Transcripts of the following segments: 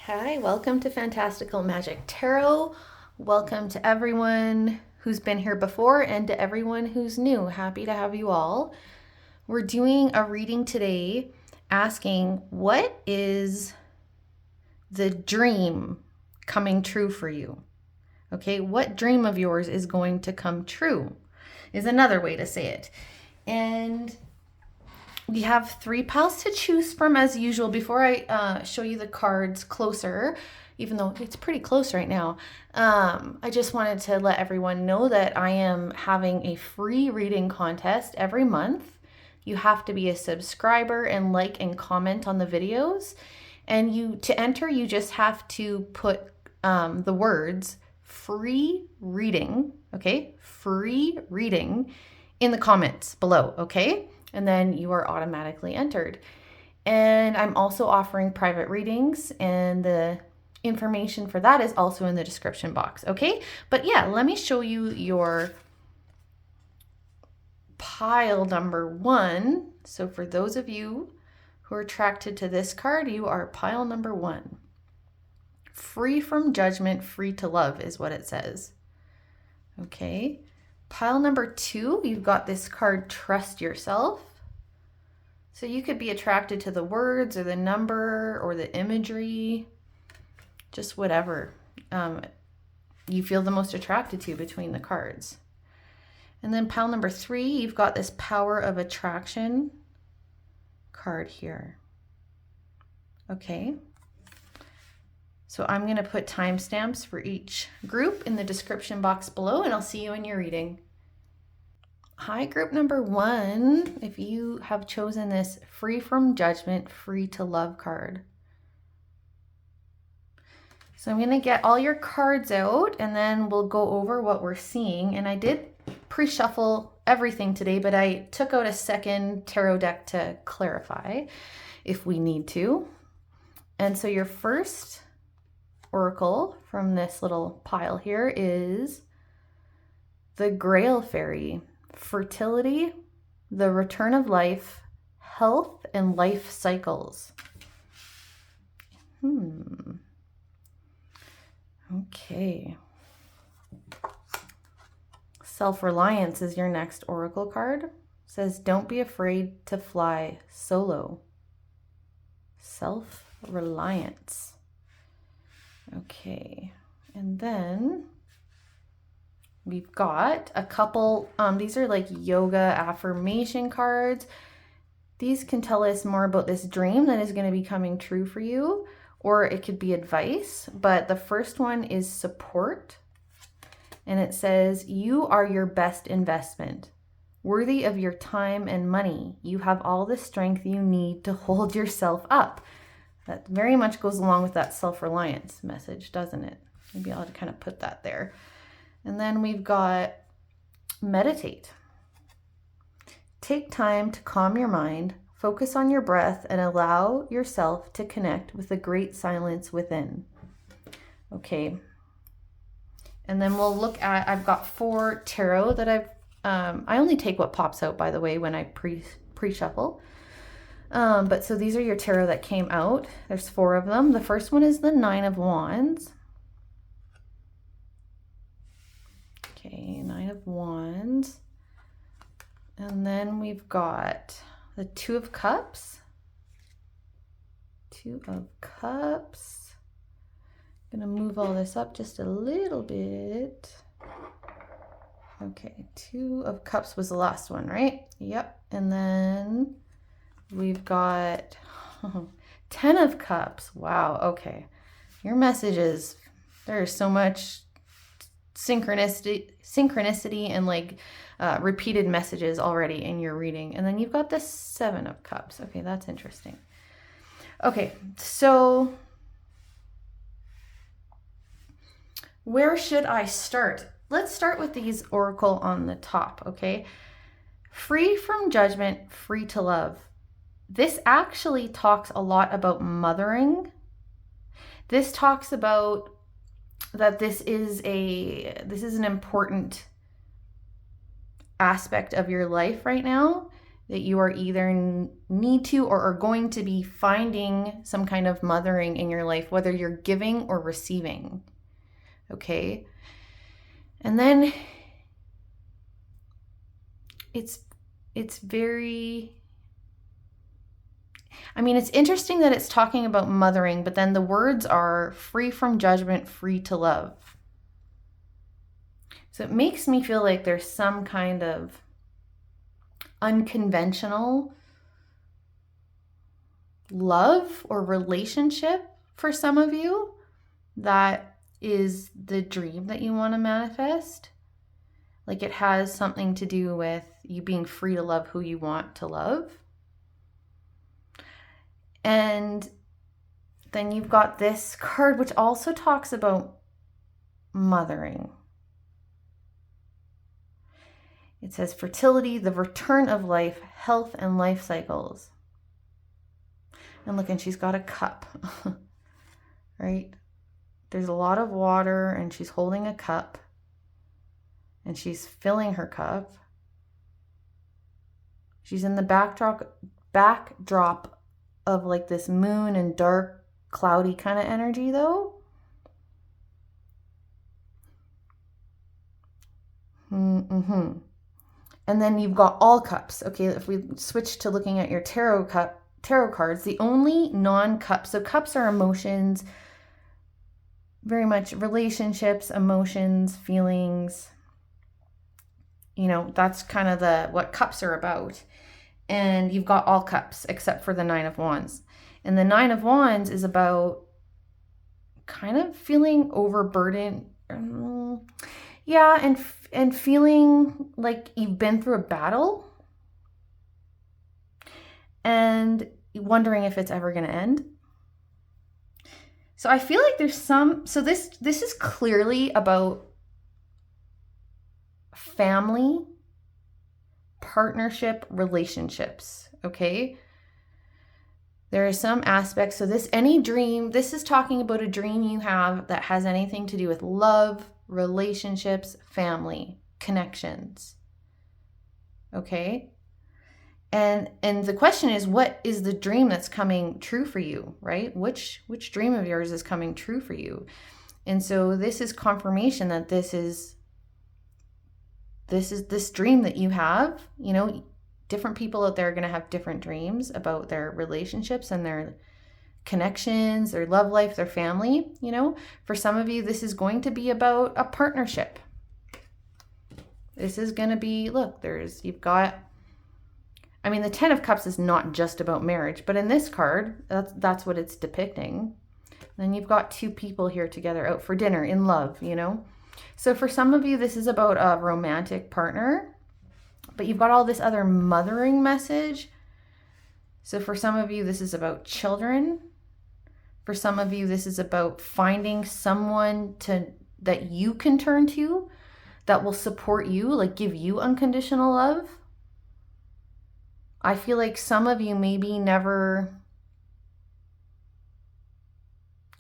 Hi, welcome to Fantastical Magic Tarot. Welcome to everyone who's been here before and to everyone who's new. Happy to have you all. We're doing a reading today asking, what is the dream coming true for you? Okay, what dream of yours is going to come true is another way to say it. And we have 3 piles to choose from as usual. Before I show you the cards closer, even though it's pretty close right now, I just wanted to let everyone know that I am having a free reading contest every month. You have to be a subscriber and like and comment on the videos. And to enter, you just have to put the words free reading, okay? Free reading in the comments below, okay? And then you are automatically entered. And I'm also offering private readings, and the information for that is also in the description box, okay? But yeah, let me show you your pile number 1. So for those of you who are attracted to this card, you are pile number 1. Free from judgment, free to love is what it says. Okay. Pile number 2, you've got this card, Trust Yourself. So you could be attracted to the words or the number or the imagery, just whatever you feel the most attracted to between the cards. And then pile number 3, you've got this Power of Attraction card here. Okay. So I'm going to put timestamps for each group in the description box below, and I'll see you in your reading. Hi, group number 1, if you have chosen this Free from Judgment, Free to Love card. So I'm going to get all your cards out, and then we'll go over what we're seeing. And I did pre-shuffle everything today, but I took out a second tarot deck to clarify if we need to. And so your first oracle from this little pile here is the Grail Fairy. Fertility, the return of life, health, and life cycles. Okay. Self-reliance is your next oracle card. It says, don't be afraid to fly solo. Self-reliance. Okay. And then we've got a couple, these are like yoga affirmation cards. These can tell us more about this dream that is going to be coming true for you, or it could be advice. But the first one is support. And it says, you are your best investment, worthy of your time and money. You have all the strength you need to hold yourself up. That very much goes along with that self-reliance message, doesn't it? Maybe I'll kind of put that there. And then we've got meditate. Take time to calm your mind, focus on your breath, and allow yourself to connect with the great silence within. Okay. And then we'll look at, I've got 4 tarot that I only take what pops out, by the way, when I pre-shuffle. But so these are your tarot that came out. There's 4 of them. The first one is the 9 of Wands. Okay, 9 of Wands. And then we've got the 2 of Cups. 2 of Cups. I'm going to move all this up just a little bit. Okay, 2 of Cups was the last one, right? Yep. And then we've got 10 of Cups. Wow, okay. Your messages, there's so much synchronicity and like repeated messages already in your reading. And then you've got the 7 of Cups. Okay, that's interesting. Okay, so where should I start? Let's start with these oracle on the top, okay? Free from judgment, free to love. This actually talks a lot about mothering. This talks about that this is an important aspect of your life right now. that you are either need to or are going to be finding some kind of mothering in your life, whether you're giving or receiving. Okay? And then it's very, it's interesting that it's talking about mothering, but then the words are free from judgment, free to love. So it makes me feel like there's some kind of unconventional love or relationship for some of you that is the dream that you want to manifest. Like it has something to do with you being free to love who you want to love. And then you've got this card, which also talks about mothering. It says fertility, the return of life, health, and life cycles. And look, and she's got a cup, right? There's a lot of water and she's holding a cup and she's filling her cup. She's in the backdrop of like this moon and dark, cloudy kind of energy though. Mm-hmm. And then you've got all cups. Okay, if we switch to looking at your tarot cards, the only non-cups, so cups are emotions, very much relationships, emotions, feelings. That's kind of what cups are about. And you've got all cups except for the 9 of Wands. And the 9 of Wands is about kind of feeling overburdened. Yeah, and feeling like you've been through a battle and wondering if it's ever going to end. So I feel like there's so this is clearly about family, partnership, relationships, okay? There are some aspects. So this is talking about a dream you have that has anything to do with love, relationships, family, connections. Okay? And the question is, what is the dream that's coming true for you, right? Which dream of yours is coming true for you? And so this is confirmation that this dream that you have. Different people out there are going to have different dreams about their relationships and their connections, their love life, their family. For some of you, this is going to be about a partnership. This is going to be, the 10 of Cups is not just about marriage, but in this card, that's what it's depicting. Then you've got 2 people here together out for dinner in love, So for some of you, this is about a romantic partner, but you've got all this other mothering message. So for some of you, this is about children. For some of you, this is about finding someone that you can turn to that will support you, like give you unconditional love. I feel like some of you maybe never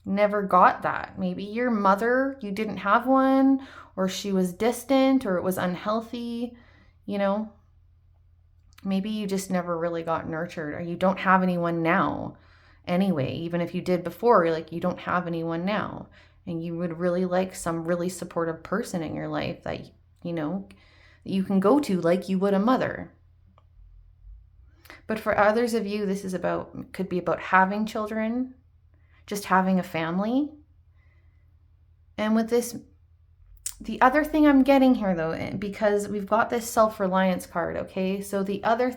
got that. Maybe your mother, you didn't have one, or she was distant, or it was unhealthy, Maybe you just never really got nurtured, or you don't have anyone now anyway. Even if you did before, you don't have anyone now. And you would really like some really supportive person in your life that, you can go to like you would a mother. But for others of you, this could be about having children, just having a family. And with this, the other thing I'm getting here though, because we've got this self-reliance card, okay? So the other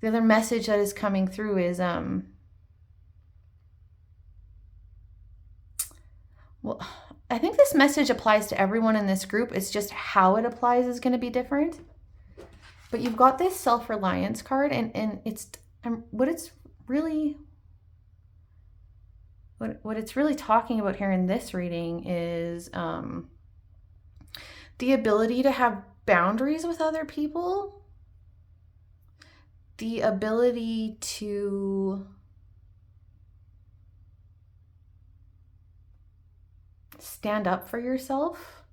message that is coming through is, I think this message applies to everyone in this group. It's just how it applies is going to be different. But you've got this self-reliance card, and what it's really talking about here in this reading is the ability to have boundaries with other people, the ability to stand up for yourself.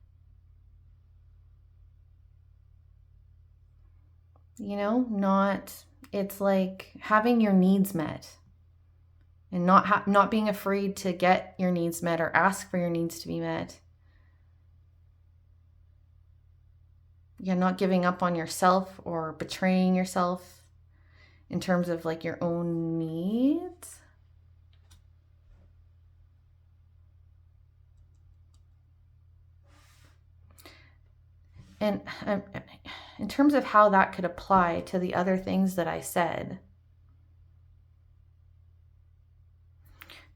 It's like having your needs met and not being afraid to get your needs met or ask for your needs to be met. Yeah, not giving up on yourself or betraying yourself in terms of like your own needs. And in terms of how that could apply to the other things that I said,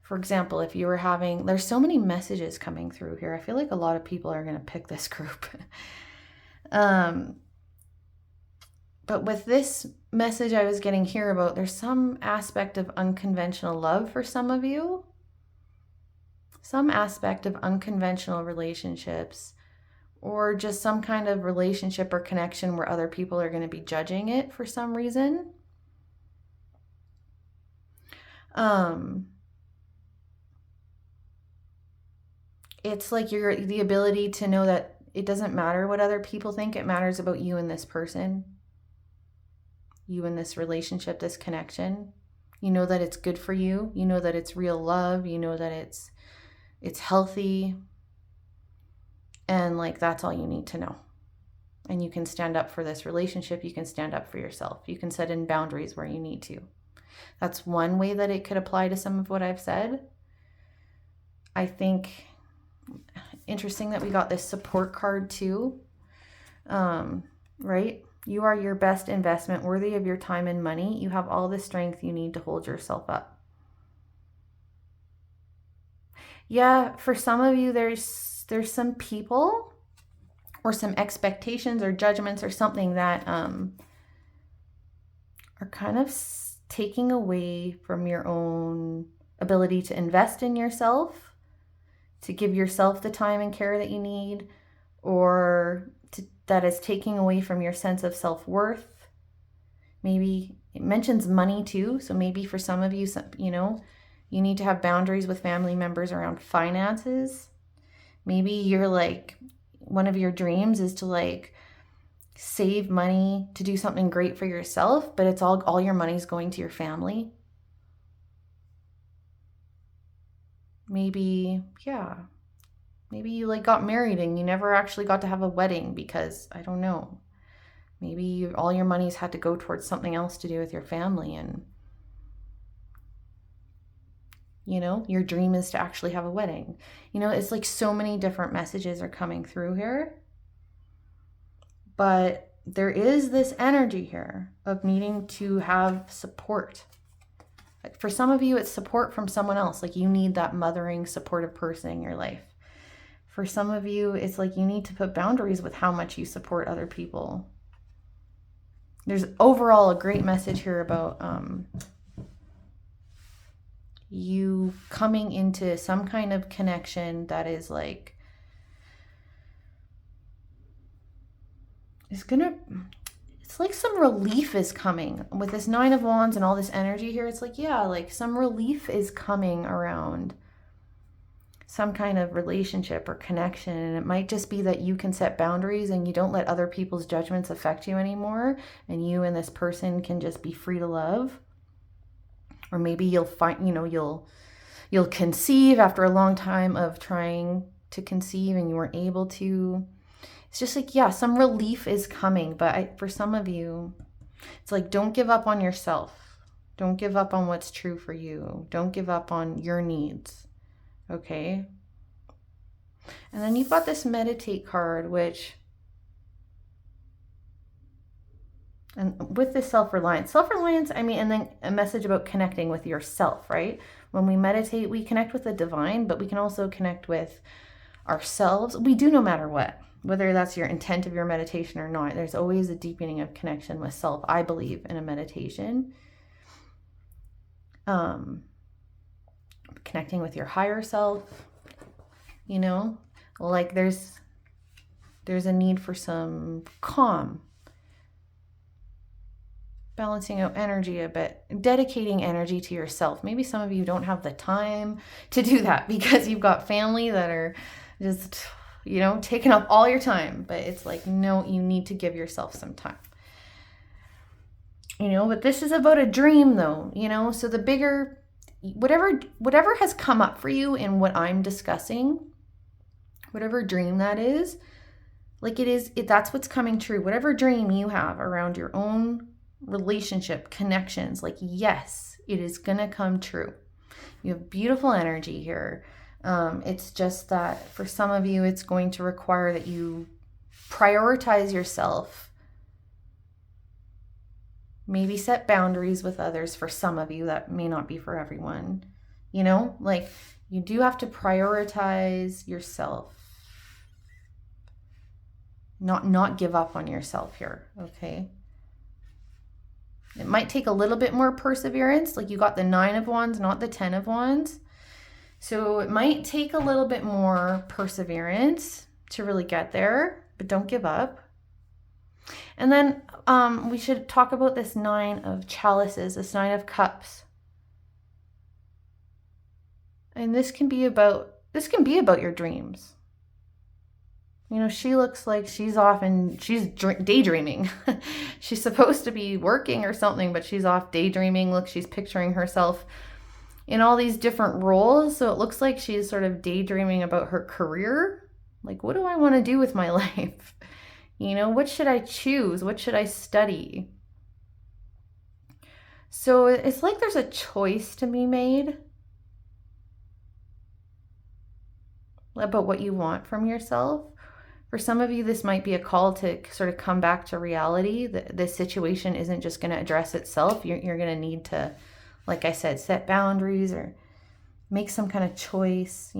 for example, if you were there's so many messages coming through here. I feel like a lot of people are going to pick this group. But with this message I was getting here about, there's some aspect of unconventional love for some of you, some aspect of unconventional relationships, or just some kind of relationship or connection where other people are going to be judging it for some reason. It's like the ability to know that it doesn't matter what other people think. It matters about you and this person, you and this relationship, this connection. You know that it's good for you. You know that it's real love. You know that it's healthy. And like, that's all you need to know. And you can stand up for this relationship. You can stand up for yourself. You can set in boundaries where you need to. That's one way that it could apply to some of what I've said. I think interesting that we got this support card too. Right? You are your best investment, worthy of your time and money. You have all the strength you need to hold yourself up. Yeah, for some of you, there's some people or some expectations or judgments or something that are kind of taking away from your own ability to invest in yourself, to give yourself the time and care that you need, or that is taking away from your sense of self-worth. Maybe it mentions money too. So maybe for some of you, you need to have boundaries with family members around finances. Maybe you're like, one of your dreams is to like save money to do something great for yourself, but it's all your money's going to your family. Maybe you like got married and you never actually got to have a wedding because, I don't know, maybe all your money's had to go towards something else to do with your family, and your dream is to actually have a wedding. It's like so many different messages are coming through here. But there is this energy here of needing to have support. For some of you, it's support from someone else. Like you need that mothering, supportive person in your life. For some of you, it's like you need to put boundaries with how much you support other people. There's overall a great message here about you coming into some kind of connection that is like, it's like some relief is coming with this 9 of Wands and all this energy here. It's like, yeah, like some relief is coming around some kind of relationship or connection. And it might just be that you can set boundaries and you don't let other people's judgments affect you anymore. And you and this person can just be free to love. Or maybe you'll find, you'll conceive after a long time of trying to conceive and you weren't able to. It's just like, yeah, some relief is coming. But for some of you, it's like, don't give up on yourself. Don't give up on what's true for you. Don't give up on your needs. Okay? And then you've got this meditate card, and with this self-reliance, and then a message about connecting with yourself, right? When we meditate, we connect with the divine, but we can also connect with ourselves. We do no matter what, whether that's your intent of your meditation or not. There's always a deepening of connection with self, I believe, in a meditation. Connecting with your higher self, like there's a need for some calm, balancing out energy a bit, dedicating energy to yourself. Maybe some of you don't have the time to do that because you've got family that are just, taking up all your time. But it's like, no, you need to give yourself some time. But this is about a dream though, so the bigger, whatever has come up for you in what I'm discussing, whatever dream that is, like that's what's coming true. Whatever dream you have around your own relationship connections, like, yes, it is gonna come true. You have beautiful energy here. It's just that for some of you, it's going to require that you prioritize yourself. Maybe set boundaries with others. For some of you, that may not be for everyone. Like, you do have to prioritize yourself. Not give up on yourself here, okay? It might take a little bit more perseverance. Like, you got the 9 of Wands, not the 10 of Wands. So it might take a little bit more perseverance to really get there, but don't give up. And then we should talk about this 9 of Chalices, this 9 of Cups. And this can be about your dreams. She looks like she's off and she's daydreaming. She's supposed to be working or something, but she's off daydreaming. Look, she's picturing herself in all these different roles. So it looks like she's sort of daydreaming about her career. Like, what do I want to do with my life? What should I choose? What should I study? So it's like there's a choice to be made about what you want from yourself. For some of you, this might be a call to sort of come back to reality. This situation isn't just going to address itself. You're going to need to, like I said, set boundaries or make some kind of choice.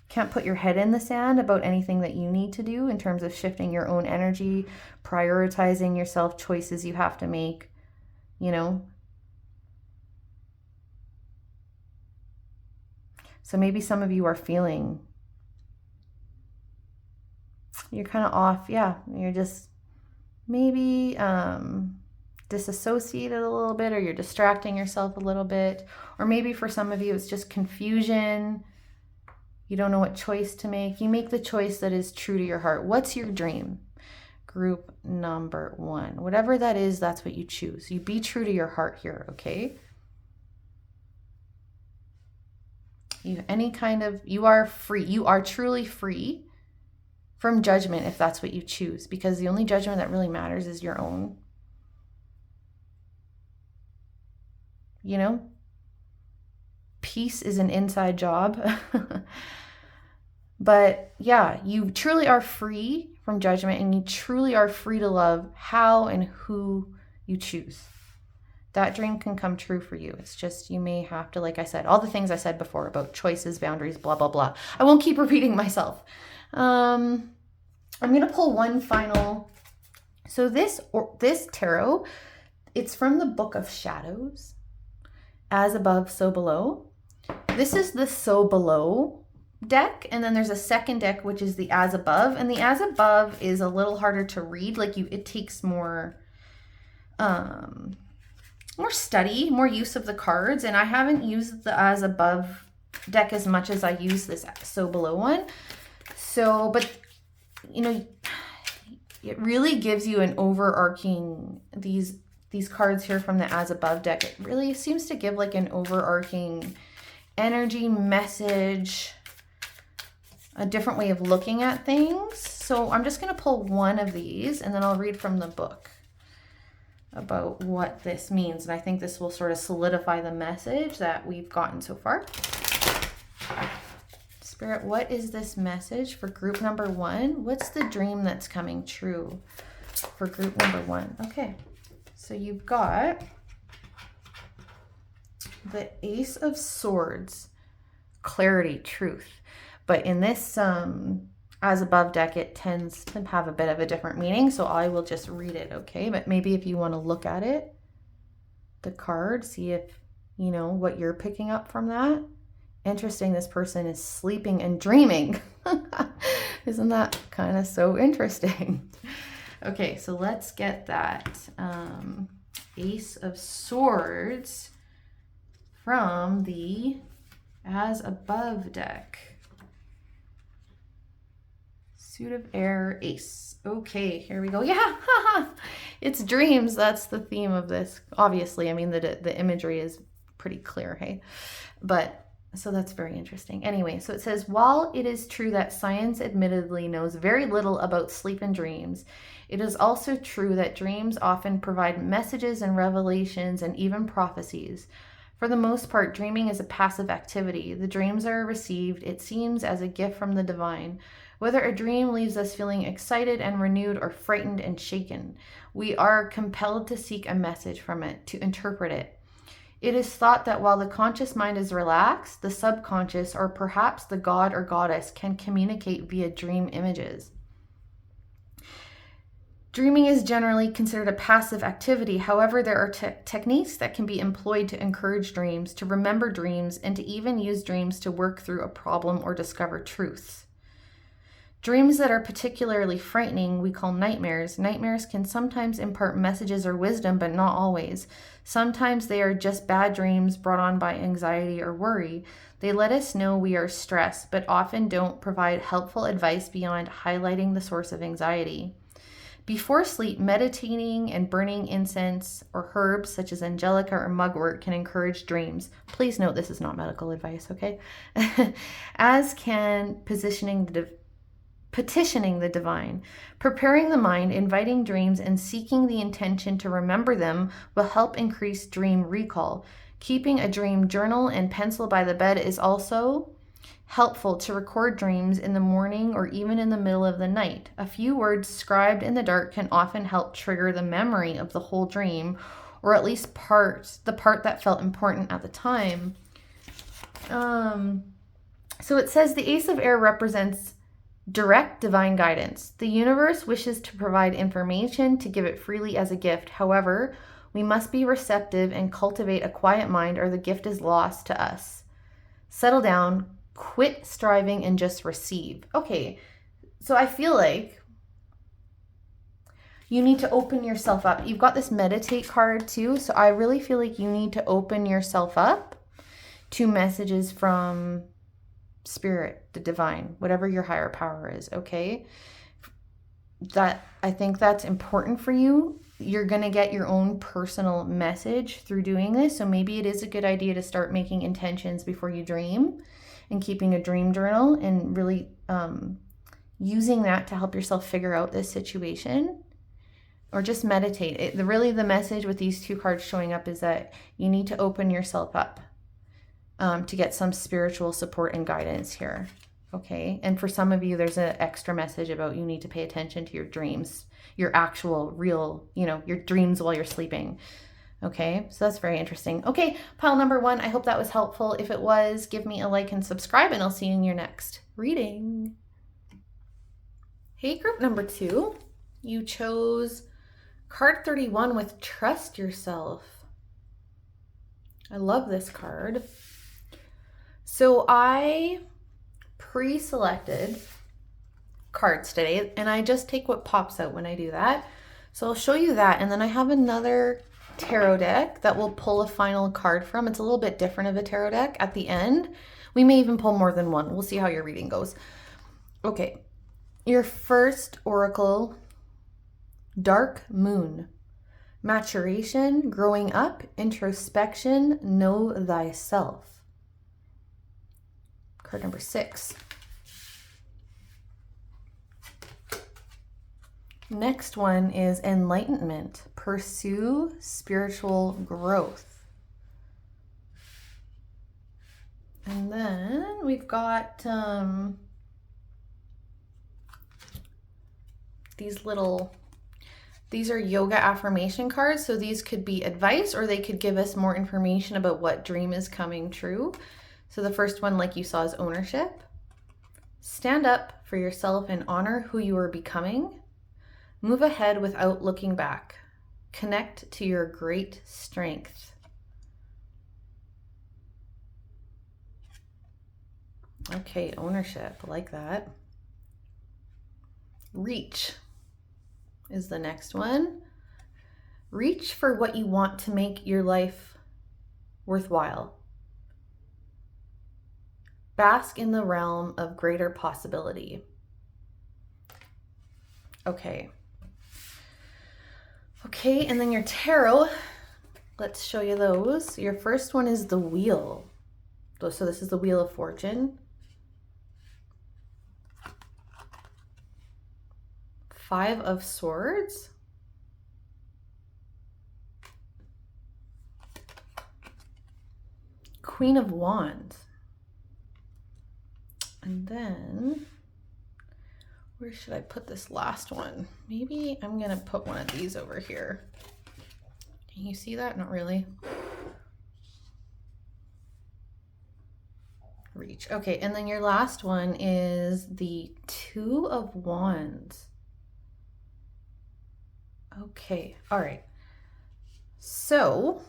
Can't put your head in the sand about anything that you need to do in terms of shifting your own energy, prioritizing yourself, choices you have to make, So maybe some of you are feeling you're kind of off. Yeah, you're just maybe disassociated a little bit, or you're distracting yourself a little bit. Or maybe for some of you, it's just confusion. You don't know what choice to make. You make the choice that is true to your heart. What's your dream? Group number 1. Whatever that is, that's what you choose. You be true to your heart here, okay? You are free. You are truly free from judgment if that's what you choose, because the only judgment that really matters is your own. Peace is an inside job. But yeah, you truly are free from judgment, and you truly are free to love how and who you choose. That dream can come true for you. It's just, you may have to, like I said, all the things I said before about choices, boundaries, blah, blah, blah. I won't keep repeating myself. I'm going to pull one final. So this tarot, it's from the Book of Shadows. As above, so below. This is the so below deck, and then there's a second deck, which is the as above, and the as above is a little harder to read. Like, it takes more study, more use of the cards, and I haven't used the as above deck as much as I use this so below one. So, but it really gives you an overarching, these cards here from the as above deck, it really seems to give like an overarching energy message, a different way of looking at things. So I'm just going to pull one of these, and then I'll read from the book about what this means. And I think this will sort of solidify the message that we've gotten so far. Spirit, what is this message for group number 1? What's the dream that's coming true for group number 1? Okay, so you've got the Ace of Swords, clarity, truth. But in this as above deck, it tends to have a bit of a different meaning, so I will just read it, okay? But maybe if you want to look at it, the card, see if you know what you're picking up from that. Interesting, this person is sleeping and dreaming. Isn't that kind of so interesting? Okay, so let's get that Ace of Swords from the As Above deck. Suit of air, ace. Okay, here we go. Yeah, haha. It's dreams. That's the theme of this. Obviously, I mean, the imagery is pretty clear, hey? But, so that's very interesting. Anyway, so it says, while it is true that science admittedly knows very little about sleep and dreams, it is also true that dreams often provide messages and revelations and even prophecies. For the most part, dreaming is a passive activity. The dreams are received, it seems, as a gift from the divine. Whether a dream leaves us feeling excited and renewed or frightened and shaken, we are compelled to seek a message from it, to interpret it. It is thought that while the conscious mind is relaxed, the subconscious, or perhaps the god or goddess, can communicate via dream images. Dreaming is generally considered a passive activity. However, there are techniques that can be employed to encourage dreams, to remember dreams, and to even use dreams to work through a problem or discover truths. Dreams that are particularly frightening we call nightmares. Nightmares can sometimes impart messages or wisdom, but not always. Sometimes they are just bad dreams brought on by anxiety or worry. They let us know we are stressed, but often don't provide helpful advice beyond highlighting the source of anxiety. Before sleep, meditating and burning incense or herbs such as angelica or mugwort can encourage dreams. Please note this is not medical advice, okay? As can petitioning the divine. Preparing the mind, inviting dreams, and seeking the intention to remember them will help increase dream recall. Keeping a dream journal and pencil by the bed is also helpful to record dreams in the morning or even in the middle of the night. A few words scribed in the dark can often help trigger the memory of the whole dream, or at least the part that felt important at the time. So it says the Ace of Air represents direct divine guidance. The universe wishes to provide information to give it freely as a gift. However, we must be receptive and cultivate a quiet mind, or the gift is lost to us. Settle down, quit striving, and just receive. Okay, so I feel like you need to open yourself up. You've got this meditate card too, so I really feel like you need to open yourself up to messages from spirit, the divine, whatever your higher power is, okay? I think that's important for you. You're going to get your own personal message through doing this, so maybe it is a good idea to start making intentions before you dream and keeping a dream journal and really using that to help yourself figure out this situation, or just meditate. Really the message with these two cards showing up is that you need to open yourself up to get some spiritual support and guidance here, okay? And for some of you, there's an extra message about you need to pay attention to your dreams, your actual, real, your dreams while you're sleeping, okay? So that's very interesting. Okay, pile number 1, I hope that was helpful. If it was, give me a like and subscribe, and I'll see you in your next reading. Hey, group number 2, you chose card 31 with Trust Yourself. I love this card. So I pre-selected cards today, and I just take what pops out when I do that. So I'll show you that, and then I have another tarot deck that we'll pull a final card from. It's a little bit different of a tarot deck at the end. We may even pull more than one. We'll see how your reading goes. Okay, your first oracle, Dark Moon. Maturation, growing up, introspection, know thyself. Card number 6. Next one is enlightenment. Pursue spiritual growth. And then we've got these are yoga affirmation cards. So these could be advice, or they could give us more information about what dream is coming true. So the first one, like you saw, is ownership. Stand up for yourself and honor who you are becoming. Move ahead without looking back. Connect to your great strength. Okay, ownership, I like that. Reach is the next one. Reach for what you want to make your life worthwhile. Bask in the realm of greater possibility. Okay. Okay, and then your tarot, let's show you those. Your first one is the Wheel. So this is the Wheel of Fortune. 5 of Swords. Queen of Wands. And then, where should I put this last one? Maybe I'm gonna put one of these over here. Can you see that? Not really. Reach. Okay, and then your last one is the Two of Wands. Okay, all right. So,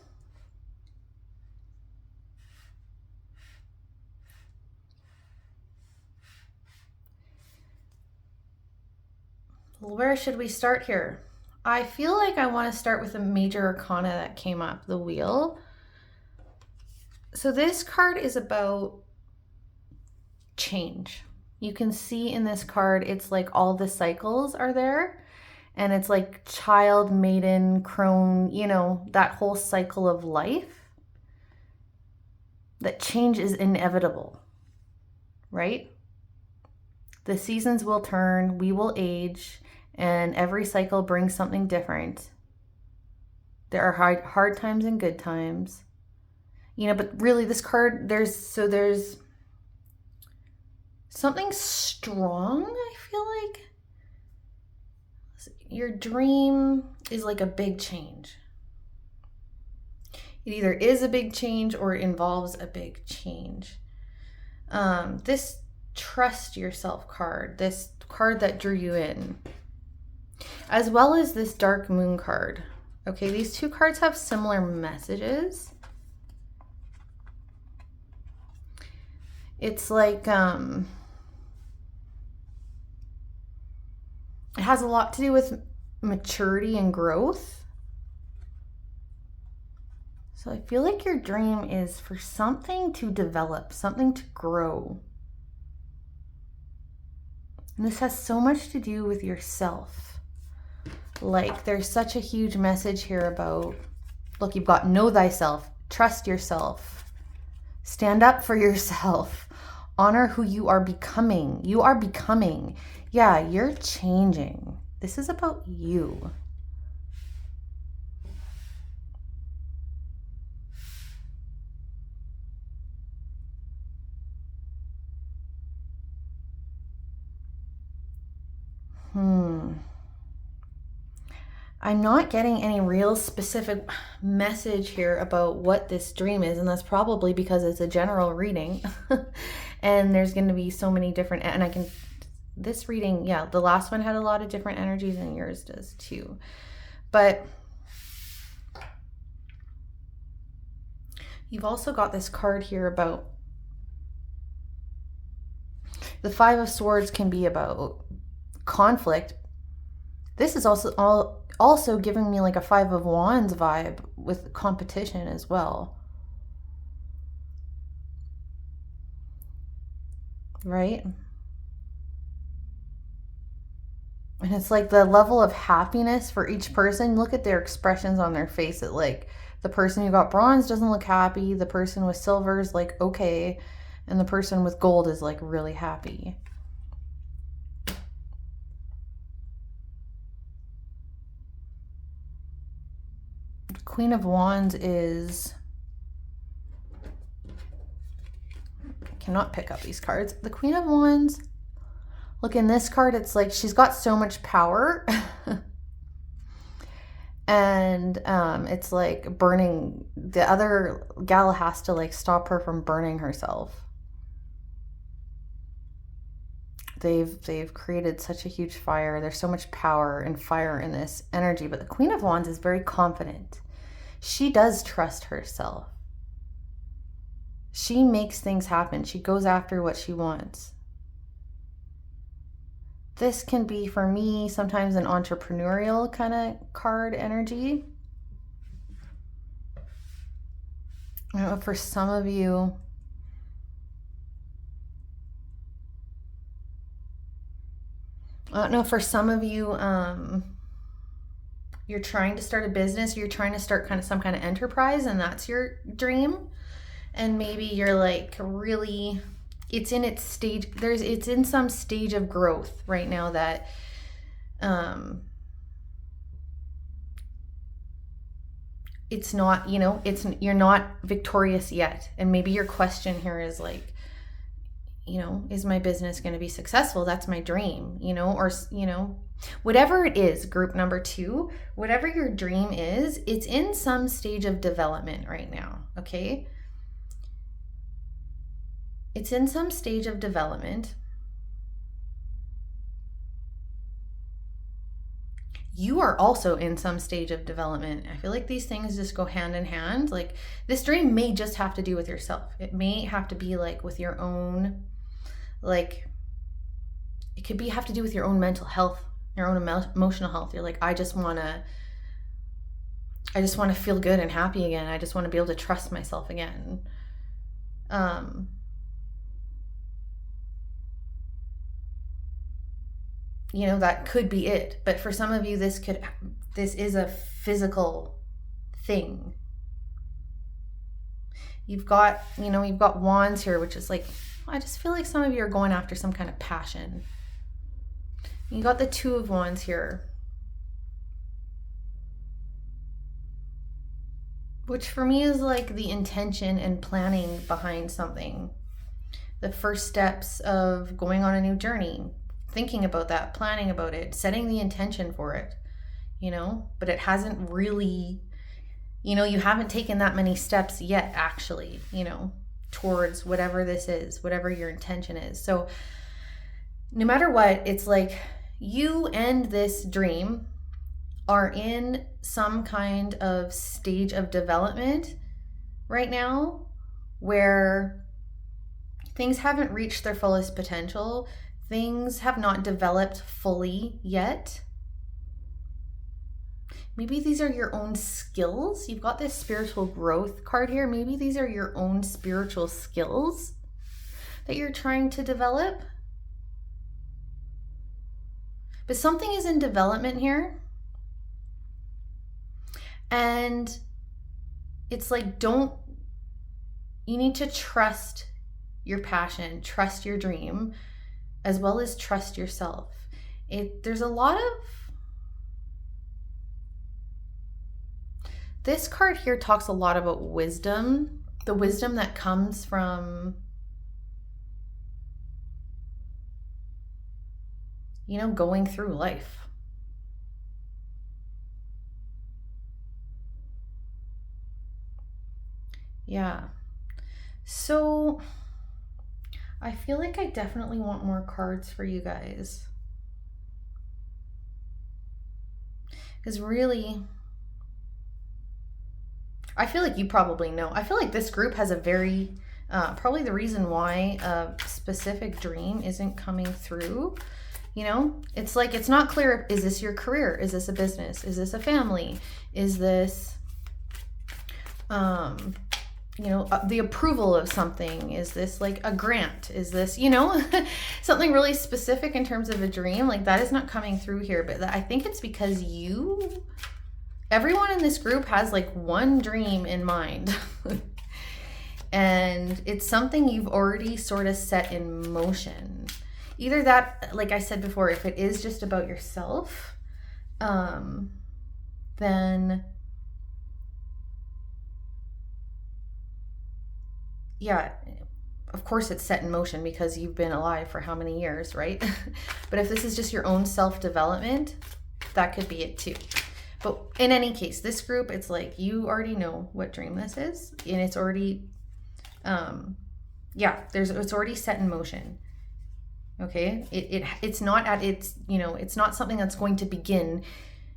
where should we start here? I feel like I want to start with a major arcana that came up, the Wheel. So this card is about change. You can see in this card, it's like all the cycles are there. And it's like child, maiden, crone, you know, that whole cycle of life. That change is inevitable, right? The seasons will turn, we will age, and every cycle brings something different. There are hard times and good times. You know, but really this card, there's something strong, I feel like. Your dream is like a big change. It either is a big change or it involves a big change. This trust yourself card, this card that drew you in, as well as this Dark Moon card. Okay, these two cards have similar messages. It's like, it has a lot to do with maturity and growth. So I feel like your dream is for something to develop, something to grow. And this has so much to do with yourself. Like there's such a huge message here about, look, you've got know thyself, trust yourself, stand up for yourself, honor who you are becoming. You are becoming. Yeah, you're changing. This is about you. I'm not getting any real specific message here about what this dream is, and that's probably because it's a general reading. And there's going to be so many different, and I can, this reading, yeah, the last one had a lot of different energies and yours does too. But you've also got this card here about the Five of Swords can be about conflict. This is also giving me like a Five of Wands vibe with competition as well. Right? And it's like the level of happiness for each person. Look at their expressions on their face. It like the person who got bronze doesn't look happy. The person with silver is like, okay. And the person with gold is like really happy. Queen of Wands is, I cannot pick up these cards. The Queen of Wands, look in this card, it's like she's got so much power. And it's like burning, the other gal has to like stop her from burning herself. They've created such a huge fire. There's so much power and fire in this energy. But the Queen of Wands is very confident. She does trust herself. She makes things happen. She goes after what she wants. This can be, for me, sometimes an entrepreneurial kind of card energy. I don't know, for some of you, I don't know, for some of you, you're trying to start a business, you're trying to start some kind of enterprise, and that's your dream. And maybe you're like really, it's in its stage, it's in some stage of growth right now that it's not, you're not victorious yet. And maybe your question here is like, is my business going to be successful? That's my dream, or, whatever it is, group number 2, whatever your dream is, it's in some stage of development right now, okay? It's in some stage of development. You are also in some stage of development. I feel like these things just go hand in hand. Like, this dream may just have to do with yourself. It may have to be like with your own, like, it could have to do with your own mental health, your own emotional health. You're like, I just want to feel good and happy again. I just want to be able to trust myself again. That could be it. But for some of you, this is a physical thing. You've got wands here, which is like, I just feel like some of you are going after some kind of passion. You got the 2 of wands here, which for me is like the intention and planning behind something. The first steps of going on a new journey, thinking about that, planning about it, setting the intention for it, but it hasn't really, you haven't taken that many steps yet, actually, towards whatever this is, whatever your intention is. So no matter what, it's like you and this dream are in some kind of stage of development right now where things haven't reached their fullest potential. Things have not developed fully yet. Maybe these are your own skills. You've got this spiritual growth card here. Maybe these are your own spiritual skills that you're trying to develop. But something is in development here. And it's like, you need to trust your passion, trust your dream, as well as trust yourself. There's a lot of, this card here talks a lot about wisdom, the wisdom that comes from, going through life. Yeah. So I feel like I definitely want more cards for you guys. Because really, I feel like you probably know. I feel like this group has a very, probably the reason why a specific dream isn't coming through. It's like, it's not clear. Is this your career? Is this a business? Is this a family? Is this, the approval of something? Is this like a grant? Is this, something really specific in terms of a dream? Like, that is not coming through here. But I think it's because everyone in this group has like one dream in mind. And it's something you've already sort of set in motion. Either that, like I said before, if it is just about yourself, then yeah, of course it's set in motion because you've been alive for how many years, right? But if this is just your own self-development, that could be it too. But in any case, this group, it's like you already know what dream this is, and it's already, it's already set in motion. Okay, it's not at its, it's not something that's going to begin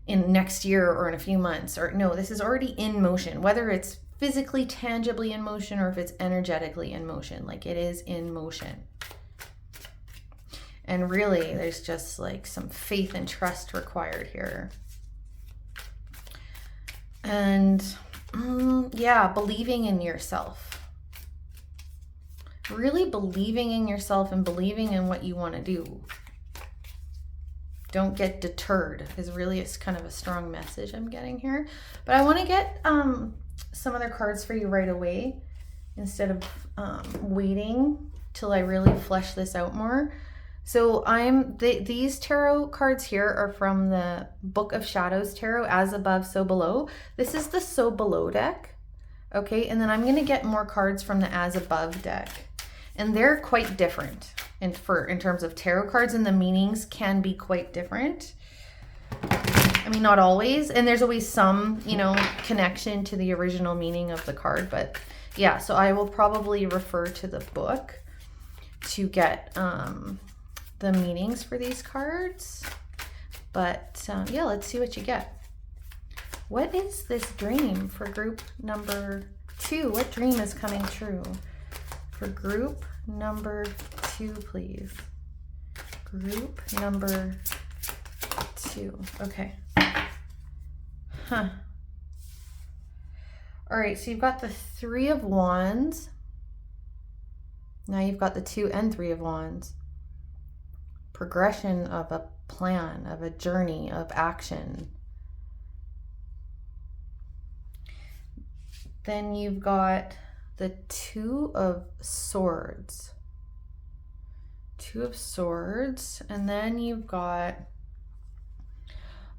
in next year or in a few months, or no, this is already in motion, whether it's physically, tangibly in motion, or if it's energetically in motion. Like, it is in motion. And really, there's just like some faith and trust required here. And believing in yourself. Really believing in yourself and believing in what you want to do. Don't get deterred is really, it's kind of a strong message I'm getting here. But I want to get some other cards for you right away instead of waiting till I really flesh this out more. So these tarot cards here are from the Book of Shadows Tarot, As Above, So Below. This is the So Below deck. Okay, and then I'm going to get more cards from the As Above deck. And they're quite different in terms of tarot cards, and the meanings can be quite different. I mean, not always, and there's always some, you know, connection to the original meaning of the card, but yeah, so I will probably refer to the book to get the meanings for these cards. But yeah, let's see what you get. What is this dream for group number 2? What dream is coming true for group number 2, please? Group number 2. Okay. Huh. All right, so you've got the 3 of Wands. Now you've got the 2 and 3 of Wands. Progression of a plan, of a journey, of action. Then you've got the 2 of Swords. 2 of Swords. And then you've got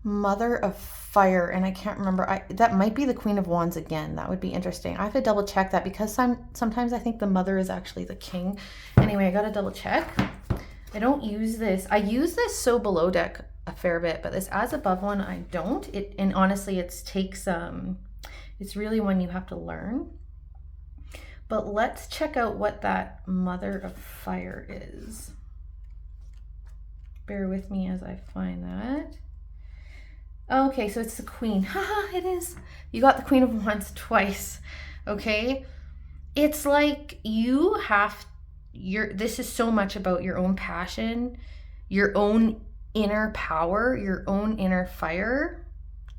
Mother of Fire. And I can't remember. That might be the Queen of Wands again. That would be interesting. I have to double check that because sometimes I think the Mother is actually the King. Anyway, I got to double check. I don't use this. I use this So Below deck a fair bit, but this As Above one, I don't. And honestly, it's really one you have to learn. But let's check out what that Mother of Fire is. Bear with me as I find that. Okay, so it's the Queen. Haha, it is. You got the Queen of Wands twice. Okay? It's like you have this is so much about your own passion, your own inner power, your own inner fire,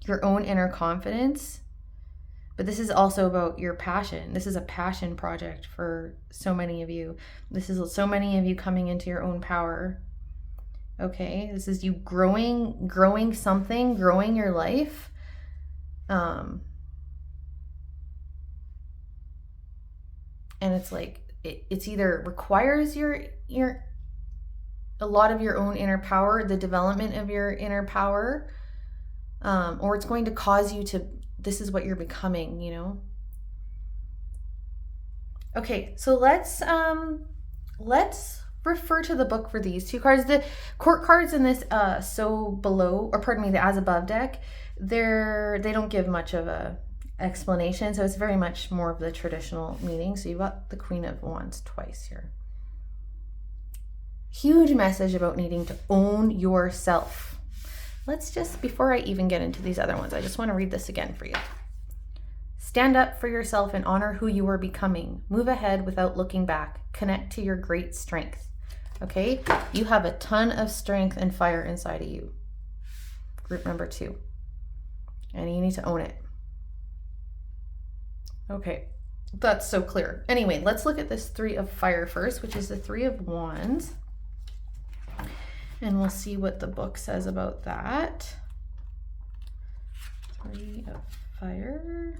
your own inner confidence. But this is also about your passion. This is a passion project for so many of you. This is so many of you coming into your own power. Okay, this is you growing something, growing your life. And it's like, it's either requires a lot of your own inner power, the development of your inner power, or it's going to cause you to, this is what you're becoming, you know? Okay, so let's refer to the book for these 2 cards. The court cards in this So Below, or pardon me, the As Above deck, they don't give much of a explanation, so it's very much more of the traditional meaning. So you've got the Queen of Wands twice here. Huge message about needing to own yourself. Let's just, before I even get into these other ones, I just want to read this again for you. Stand up for yourself and honor who you are becoming. Move ahead without looking back. Connect to your great strength. Okay? You have a ton of strength and fire inside of you. Group number 2. And you need to own it. Okay, that's so clear. Anyway, let's look at this 3 of Fire first, which is the 3 of Wands. And we'll see what the book says about that. 3 of Fire.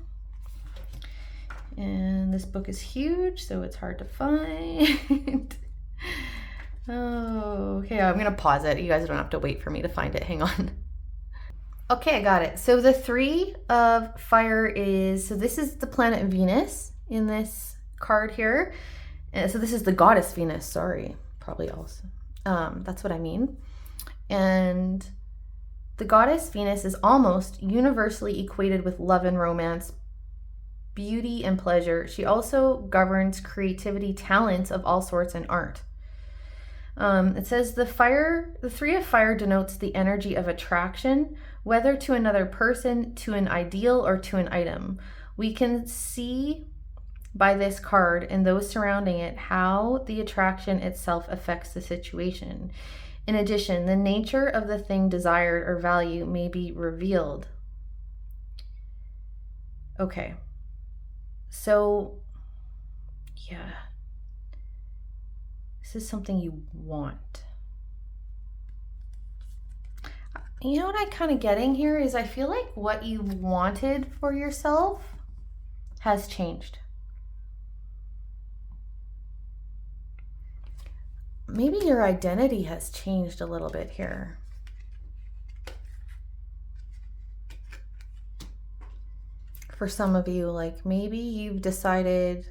And this book is huge, so it's hard to find. Oh, okay, I'm going to pause it. You guys don't have to wait for me to find it. Hang on. Okay, I got it. So the 3 of Fire is, so this is the planet Venus in this card here. And so this is the goddess Venus, sorry, probably also. That's what I mean. And the goddess Venus is almost universally equated with love and romance, beauty and pleasure. She also governs creativity, talents of all sorts, and art. It says the 3 of Fire denotes the energy of attraction, whether to another person, to an ideal, or to an item. We can see by this card and those surrounding it how the attraction itself affects the situation. In addition, the nature of the thing desired or value may be revealed. Okay. So, yeah. This is something you want. you know what I'm kind of getting here is I feel like what you wanted for yourself has changed. Maybe your identity has changed a little bit here. For some of you, like maybe you've decided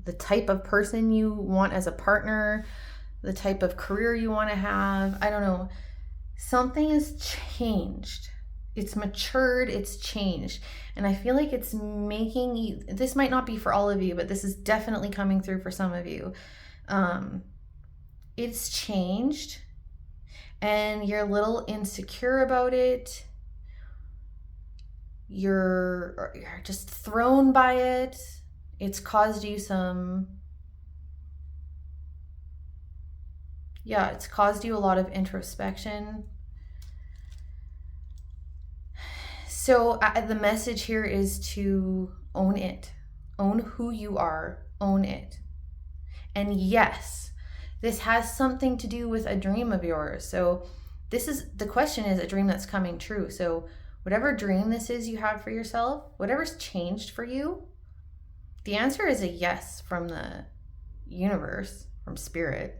the type of person you want as a partner, the type of career you want to have. I don't know. Something has changed. It's matured, it's changed. And I feel like it's making you, this might not be for all of you, but this is definitely coming through for some of you. It's changed and you're a little insecure about it. You're just thrown by it. It's caused you it's caused you a lot of introspection. So the message here is to own it. Own who you are. Own it. And yes, this has something to do with a dream of yours. So the question is a dream that's coming true. So whatever dream this is you have for yourself, whatever's changed for you, the answer is a yes from the universe, from spirit.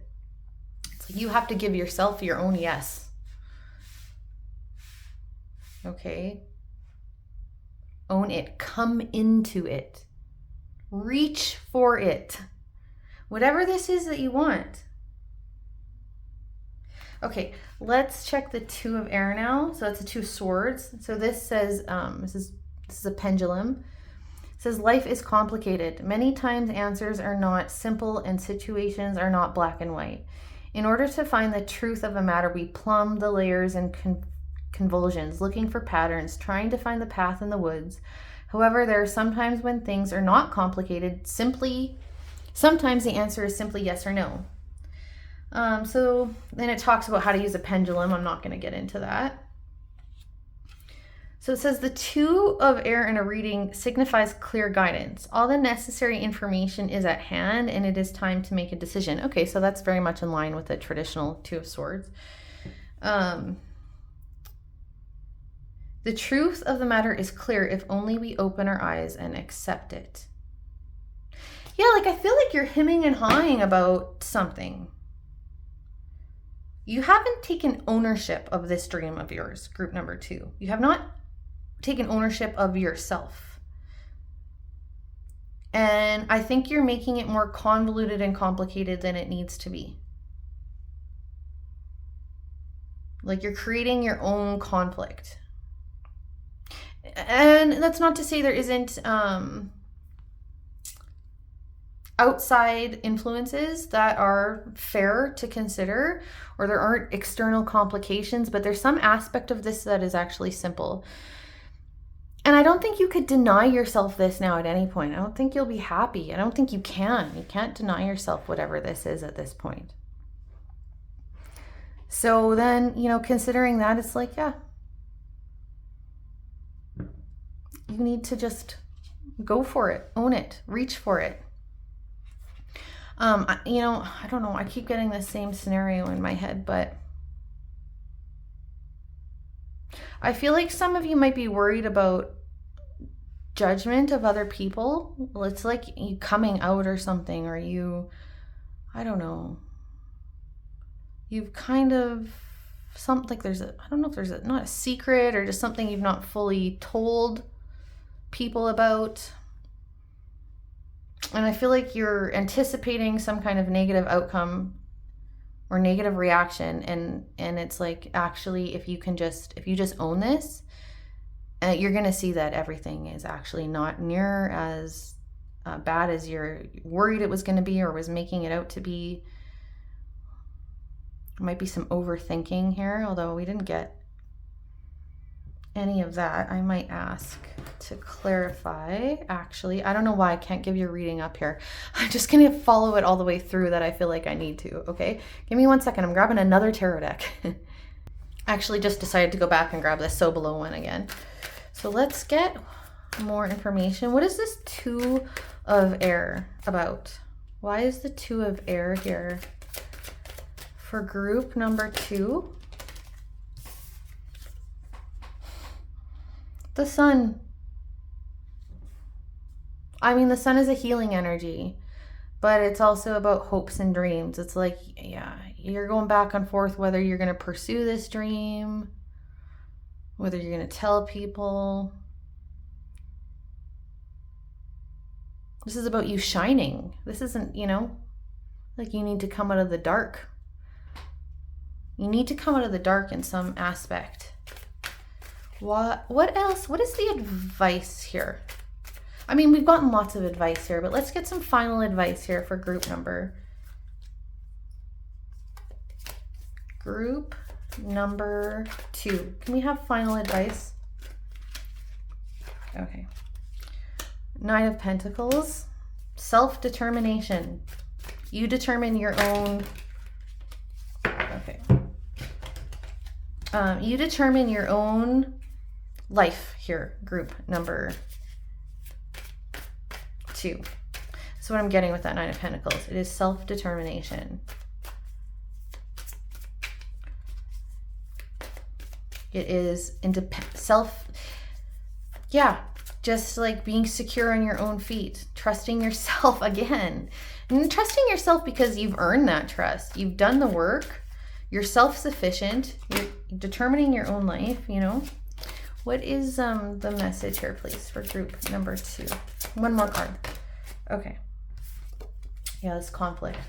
It's like you have to give yourself your own yes. Okay? Own it. Come into it. Reach for it. Whatever this is that you want. Okay, let's check the Two of Air now. So that's the Two of Swords. So this says, this is a pendulum. It says, life is complicated. Many times answers are not simple and situations are not black and white. In order to find the truth of a matter, we plumb the layers and convulsions, looking for patterns, trying to find the path in the woods. However, there are sometimes when things are not complicated, sometimes the answer is simply yes or no. So then it talks about how to use a pendulum. I'm not going to get into that. So it says the Two of Air in a reading signifies clear guidance. All the necessary information is at hand and it is time to make a decision. Okay, so that's very much in line with the traditional Two of Swords. The truth of the matter is clear if only we open our eyes and accept it. Yeah, like I feel like you're hemming and hawing about something. You haven't taken ownership of this dream of yours, group number 2. You have not taken ownership of yourself. And I think you're making it more convoluted and complicated than it needs to be. Like you're creating your own conflict. And that's not to say there isn't outside influences that are fair to consider, or there aren't external complications, but there's some aspect of this that is actually simple. And I don't think you could deny yourself this now at any point. I don't think you'll be happy. I don't think you can. You can't deny yourself whatever this is at this point. So then, considering that, it's like, yeah, you need to just go for it, own it, reach for it. I don't know. I keep getting the same scenario in my head, but I feel like some of you might be worried about judgment of other people. It's like you coming out or something, or I don't know. You've kind of I don't know if there's not a secret or just something you've not fully told people about. And I feel like you're anticipating some kind of negative outcome or negative reaction. And it's like, actually, if you just own this, you're going to see that everything is actually not near as bad as you're worried it was going to be or was making it out to be. There might be some overthinking here, although we didn't get any of that. I might ask to clarify. Actually, I don't know why I can't give you a reading up here. I'm just going to follow it all the way through that I feel like I need to, okay? Give me 1 second. I'm grabbing another tarot deck. Actually just decided to go back and grab this So Below one again. So let's get more information. What is this Two of Air about? Why is the Two of Air here for group number 2? The sun. I mean, the sun is a healing energy, but it's also about hopes and dreams. It's like, yeah, you're going back and forth whether you're going to pursue this dream, whether you're going to tell people. This is about you shining. This isn't, like you need to come out of the dark. You need to come out of the dark in some aspect. What else? What is the advice here? I mean, we've gotten lots of advice here, but let's get some final advice here for group number 2. Can we have final advice? Okay. 9 of Pentacles. Self-determination. You determine your own... Okay. You determine your own life here, group number 2. So what I'm getting with that 9 of Pentacles, it is self-determination. It is just like being secure on your own feet, trusting yourself again. And trusting yourself because you've earned that trust. You've done the work. You're self-sufficient. You're determining your own life, What is the message here, please, for group number 2? One more card. Okay. Yeah, this conflict.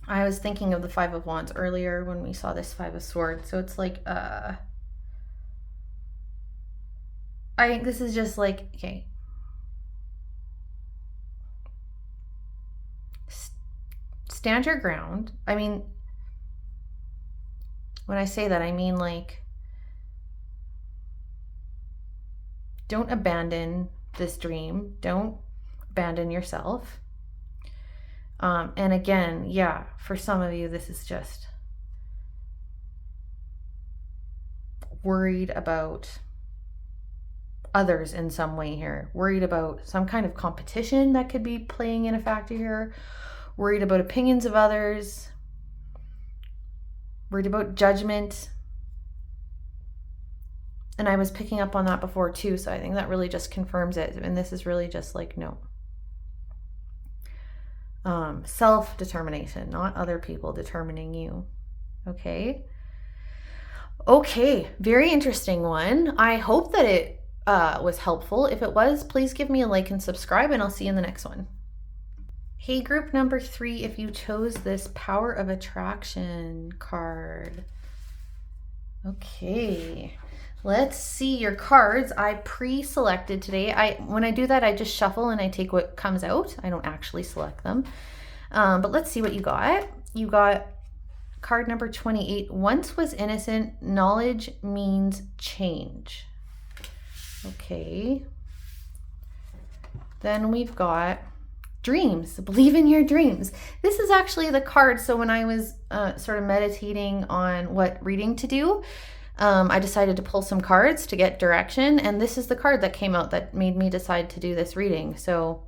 I was thinking of the 5 of Wands earlier when we saw this 5 of Swords. So it's like, I think this is just like, okay. Stand your ground. I mean, when I say that, I mean like, don't abandon this dream. Don't abandon yourself. And again, yeah, for some of you, this is just worried about others in some way here. Worried about some kind of competition that could be playing in a factor here. Worried about opinions of others. Worried about judgment. And I was picking up on that before too, so I think that really just confirms it. And this is really just like, no. Self-determination, not other people determining you. Okay. Very interesting one. I hope that it was helpful. If it was, please give me a like and subscribe, and I'll see you in the next one. Hey, group number 3, if you chose this Power of Attraction card. Okay. Let's see your cards. I pre-selected today. When I do that, I just shuffle and I take what comes out. I don't actually select them. But let's see what you got. You got card number 28. Once was innocent, knowledge means change. Okay. Then we've got dreams. Believe in your dreams. This is actually the card. So when I was sort of meditating on what reading to do, I decided to pull some cards to get direction, and this is the card that came out that made me decide to do this reading. So,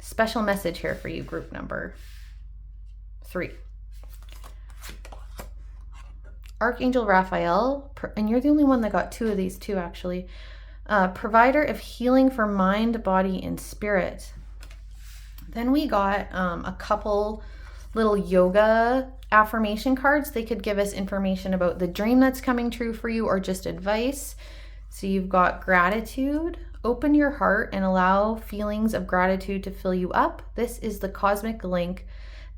special message here for you, group number 3. Archangel Raphael, and you're the only one that got 2 of these too, actually. Provider of healing for mind, body, and spirit. Then we got a couple little yoga affirmation cards. They could give us information about the dream that's coming true for you or just advice. So you've got gratitude. Open your heart and allow feelings of gratitude to fill you up. This is the cosmic link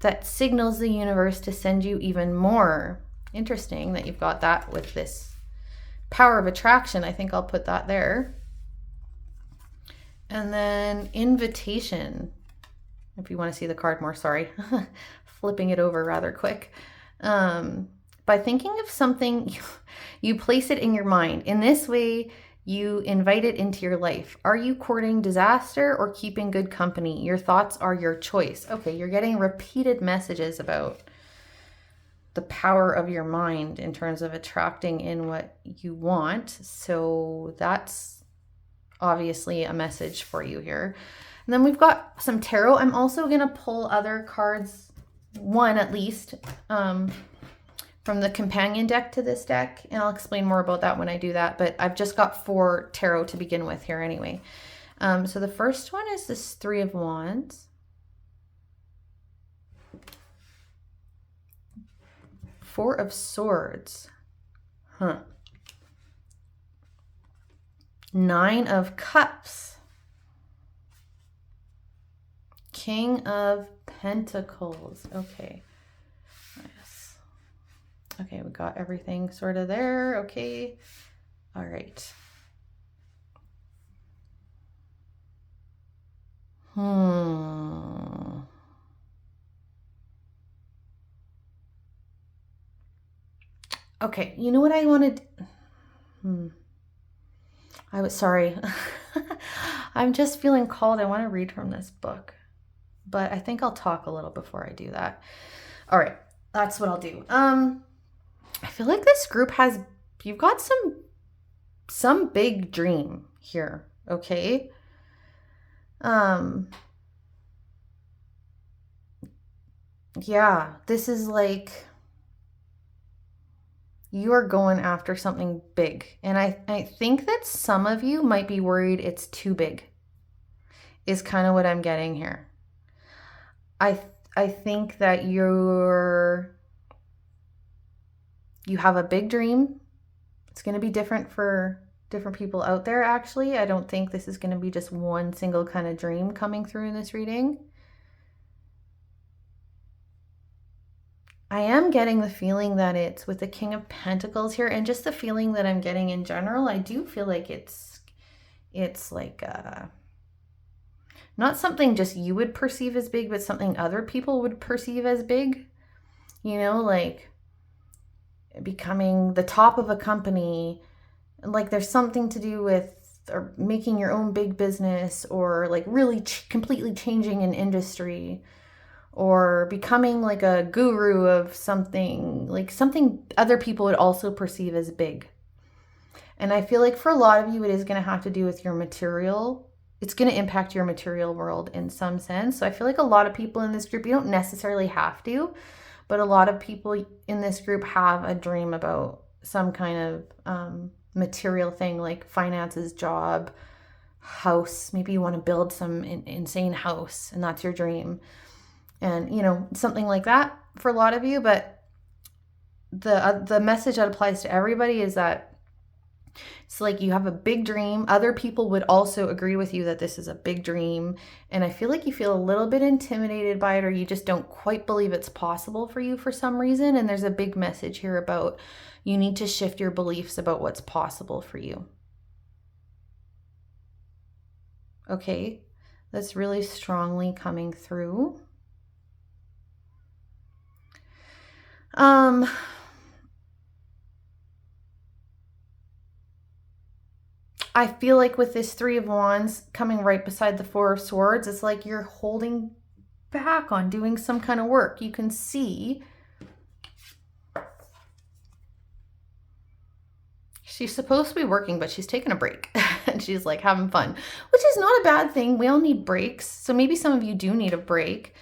that signals the universe to send you even more. Interesting that you've got that with this Power of Attraction. I think I'll put that there. And then invitation. If you want to see the card more, sorry. Flipping it over rather quick. By thinking of something, you place it in your mind. In this way, you invite it into your life. Are you courting disaster or keeping good company? Your thoughts are your choice. Okay, you're getting repeated messages about the power of your mind in terms of attracting in what you want. So that's obviously a message for you here. And then we've got some tarot. I'm also going to pull other cards, one at least, from the companion deck to this deck, and I'll explain more about that when I do that, but I've just got 4 tarot to begin with here anyway. So the first one is this 3 of Wands. 4 of Swords. 9 of Cups. King of Pentacles. Okay. Yes. Okay, we got everything sort of there. Okay. All right. Okay, you know what I wanted? I was sorry. I'm just feeling called. I want to read from this book, but I think I'll talk a little before I do that. All right, that's what I'll do. I feel like this group has, you've got some big dream here, okay? Yeah, this is like, you are going after something big. And I think that some of you might be worried it's too big, is kind of what I'm getting here. I think that you have a big dream. It's going to be different for different people out there, actually. I don't think this is going to be just one single kind of dream coming through in this reading. I am getting the feeling that it's with the King of Pentacles here, and just the feeling that I'm getting in general. I do feel like it's like not something just you would perceive as big, but something other people would perceive as big. You know, like becoming the top of a company, like there's something to do with or making your own big business, or like really completely changing an industry, or becoming like a guru of something, like something other people would also perceive as big. And I feel like for a lot of you, it is going to have to do with your material. It's going to impact your material world in some sense. So I feel like a lot of people in this group, you don't necessarily have to, but a lot of people in this group have a dream about some kind of material thing, like finances, job, house. Maybe you want to build some insane house, and that's your dream. And, you know, something like that for a lot of you. But the message that applies to everybody is that it's like you have a big dream. Other people would also agree with you that this is a big dream. And I feel like you feel a little bit intimidated by it, or you just don't quite believe it's possible for you for some reason. And there's a big message here about you need to shift your beliefs about what's possible for you. Okay, that's really strongly coming through. I feel like with this 3 of Wands coming right beside the 4 of Swords, it's like you're holding back on doing some kind of work. You can see she's supposed to be working, but she's taking a break and she's like having fun, which is not a bad thing. We all need breaks. So maybe some of you do need a break,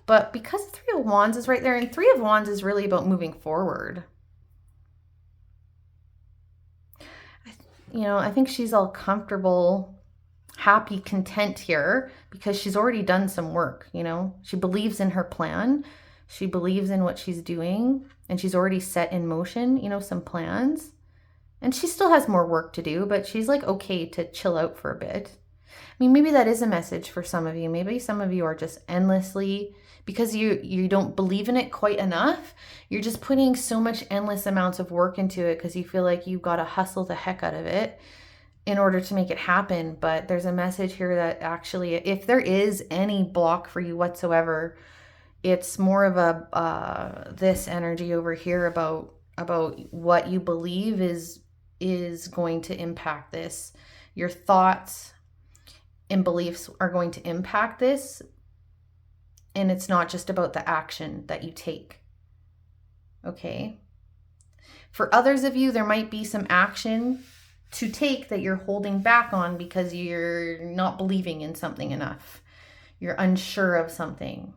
but because 3 of Wands is right there, and 3 of Wands is really about moving forward. You know, I think she's all comfortable, happy, content here because she's already done some work. You know, she believes in her plan. She believes in what she's doing, and she's already set in motion, you know, some plans. And she still has more work to do, but she's like okay to chill out for a bit. I mean, maybe that is a message for some of you. Maybe some of you are just endlessly, because you don't believe in it quite enough, you're just putting so much endless amounts of work into it because you feel like you've got to hustle the heck out of it in order to make it happen. But there's a message here that actually, if there is any block for you whatsoever, it's more of a this energy over here about what you believe is going to impact this. Your thoughts and beliefs are going to impact this. And it's not just about the action that you take. Okay. For others of you, there might be some action to take that you're holding back on because you're not believing in something enough. You're unsure of something.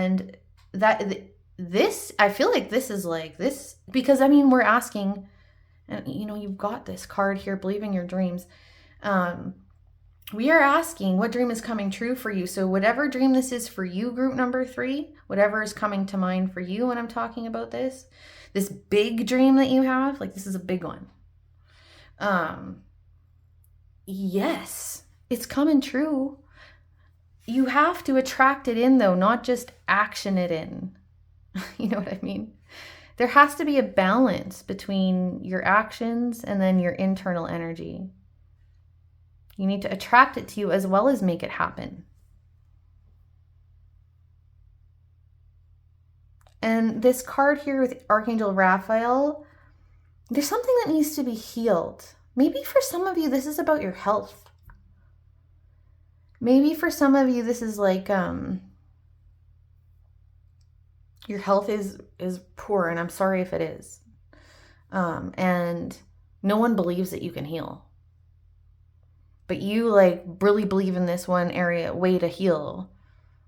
And this, I feel like this is like this, because I mean, we're asking, and you know, you've got this card here, believing your dreams. We are asking what dream is coming true for you. So whatever dream this is for you, group number 3, whatever is coming to mind for you when I'm talking about this big dream that you have, like this is a big one. Yes, it's coming true. You have to attract it in though, not just action it in. You know what I mean? There has to be a balance between your actions and then your internal energy. You need to attract it to you as well as make it happen. And this card here with Archangel Raphael, there's something that needs to be healed. Maybe for some of you, this is about your health. Maybe for some of you, this is like your health is poor, and I'm sorry if it is. And no one believes that you can heal. But you like really believe in this one way to heal.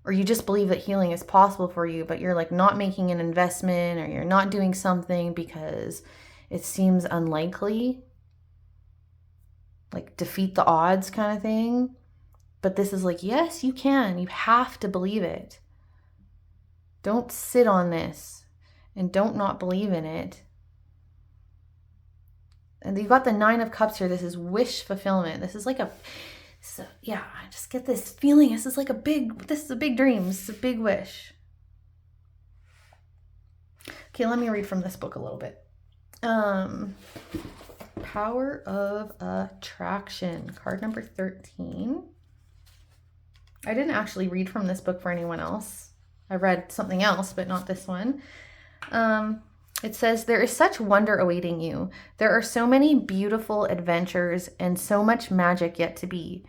Or you just believe that healing is possible for you, but you're like not making an investment, or you're not doing something because it seems unlikely. Like defeat the odds kind of thing. But this is like, yes, you can. You have to believe it. Don't sit on this and don't not believe in it. And you've got the 9 of Cups here. This is wish fulfillment. This is like I just get this feeling. This is a big dream. This is a big wish. Okay, let me read from this book a little bit. Power of Attraction, card number 13. I didn't actually read from this book for anyone else. I read something else, but not this one. It says, there is such wonder awaiting you. There are so many beautiful adventures and so much magic yet to be.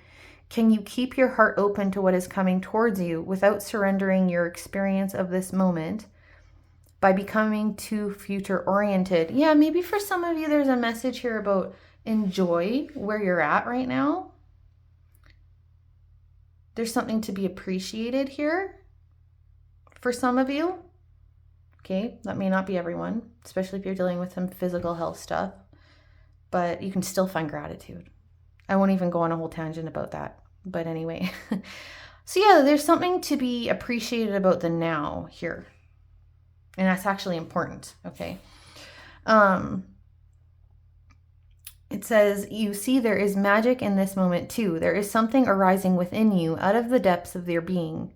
Can you keep your heart open to what is coming towards you without surrendering your experience of this moment by becoming too future oriented? Yeah, maybe for some of you, there's a message here about enjoy where you're at right now. There's something to be appreciated here for some of you. Okay, that may not be everyone, especially if you're dealing with some physical health stuff, but you can still find gratitude. I won't even go on a whole tangent about that, but anyway. So yeah, there's something to be appreciated about the now here, and that's actually important, okay? It says, you see there is magic in this moment too. There is something arising within you out of the depths of your being.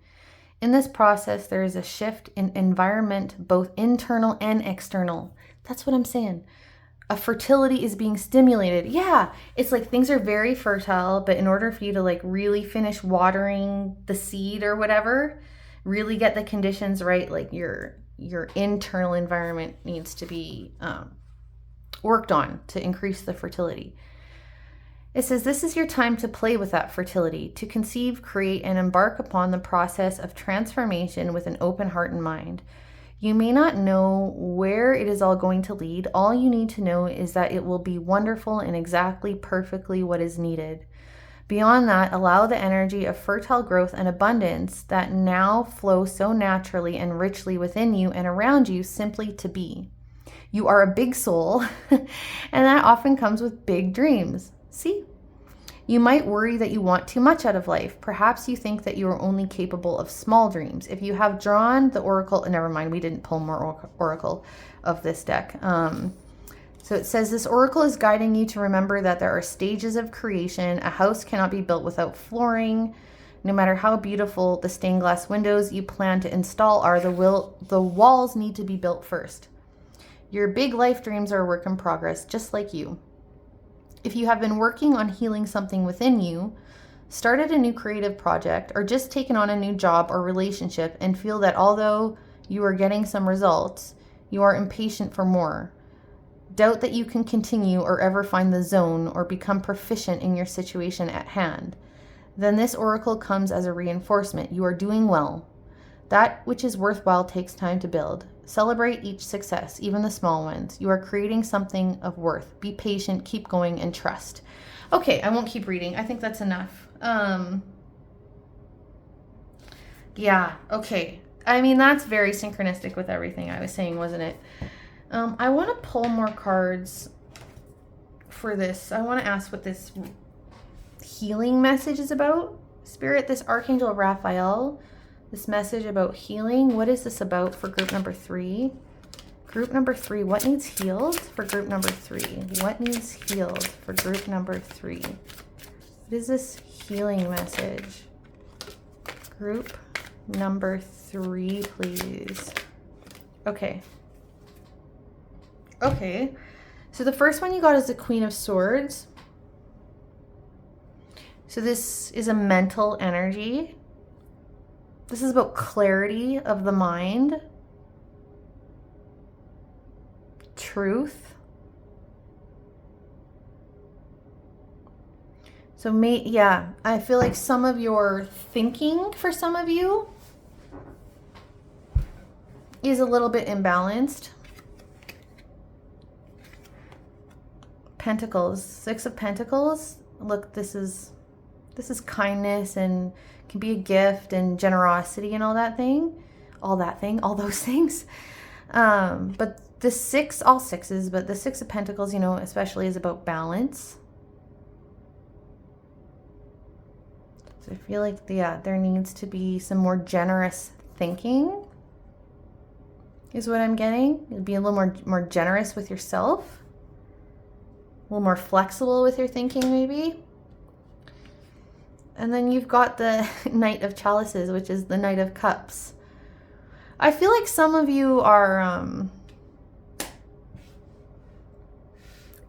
In this process, there is a shift in environment, both internal and external. That's what I'm saying. A fertility is being stimulated. Yeah, it's like things are very fertile, but in order for you to like really finish watering the seed or whatever, really get the conditions right, like your internal environment needs to be worked on to increase the fertility. It says, this is your time to play with that fertility, to conceive, create, and embark upon the process of transformation with an open heart and mind. You may not know where it is all going to lead. All you need to know is that it will be wonderful and exactly perfectly what is needed. Beyond that, allow the energy of fertile growth and abundance that now flow so naturally and richly within you and around you simply to be. You are a big soul, and that often comes with big dreams. See? You might worry that you want too much out of life. Perhaps you think that you are only capable of small dreams. If you have drawn the oracle, never mind, we didn't pull more oracle of this deck. So it says this oracle is guiding you to remember that there are stages of creation. A house cannot be built without flooring. No matter how beautiful the stained glass windows you plan to install are, the walls need to be built first. Your big life dreams are a work in progress, just like you. If you have been working on healing something within you, started a new creative project, or just taken on a new job or relationship and feel that although you are getting some results, you are impatient for more, doubt that you can continue or ever find the zone or become proficient in your situation at hand, then this oracle comes as a reinforcement. You are doing well. That which is worthwhile takes time to build. Celebrate each success, even the small ones. You are creating something of worth. Be patient, keep going, and trust. Okay, I won't keep reading. I think that's enough. Yeah, okay. I mean, that's very synchronistic with everything I was saying, wasn't it? I want to pull more cards for this. I want to ask what this healing message is about. Spirit, this Archangel Raphael, this message about healing. What is this about for group number 3? Group number 3, what needs healed for group number 3? What needs healed for group number 3? What is this healing message? Group number 3, please. Okay. Okay. So the first one you got is the Queen of Swords. So this is a mental energy. This is about clarity of the mind. Truth. So I feel like some of your thinking for some of you is a little bit imbalanced. Pentacles, 6 of Pentacles. Look, this is kindness and can be a gift and generosity and all those things. But the 6, all 6s, but the 6 of Pentacles, especially is about balance. So I feel like, there needs to be some more generous thinking is what I'm getting. Be a little more generous with yourself. A little more flexible with your thinking, maybe. And then you've got the Knight of Chalices, which is the Knight of Cups. I feel like some of you are,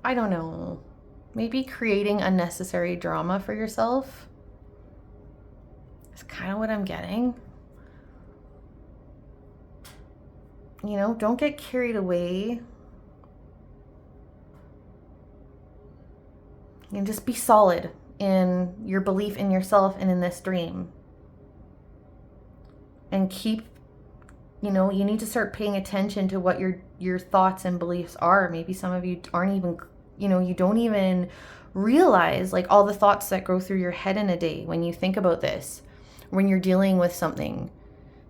I don't know, maybe creating unnecessary drama for yourself. It's kind of what I'm getting. Don't get carried away. And just be solid in your belief in yourself and in this dream. And keep, you need to start paying attention to what your thoughts and beliefs are. Maybe some of you aren't even, you don't even realize like all the thoughts that go through your head in a day when you think about this, when you're dealing with something.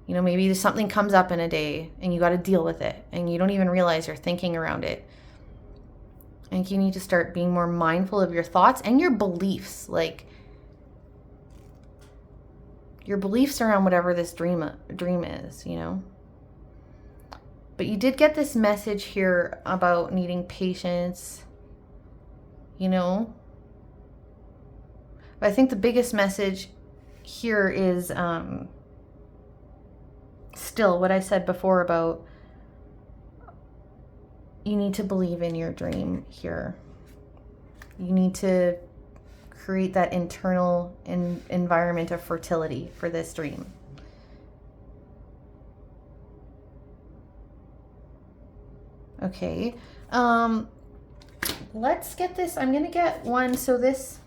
Maybe something comes up in a day and you got to deal with it and you don't even realize you're thinking around it. I think you need to start being more mindful of your thoughts and your beliefs, like your beliefs around whatever this dream is, But you did get this message here about needing patience, But I think the biggest message here is still what I said before about you need to believe in your dream here. You need to create that internal environment of fertility for this dream. Okay. Let's get this. I'm going to get one. So this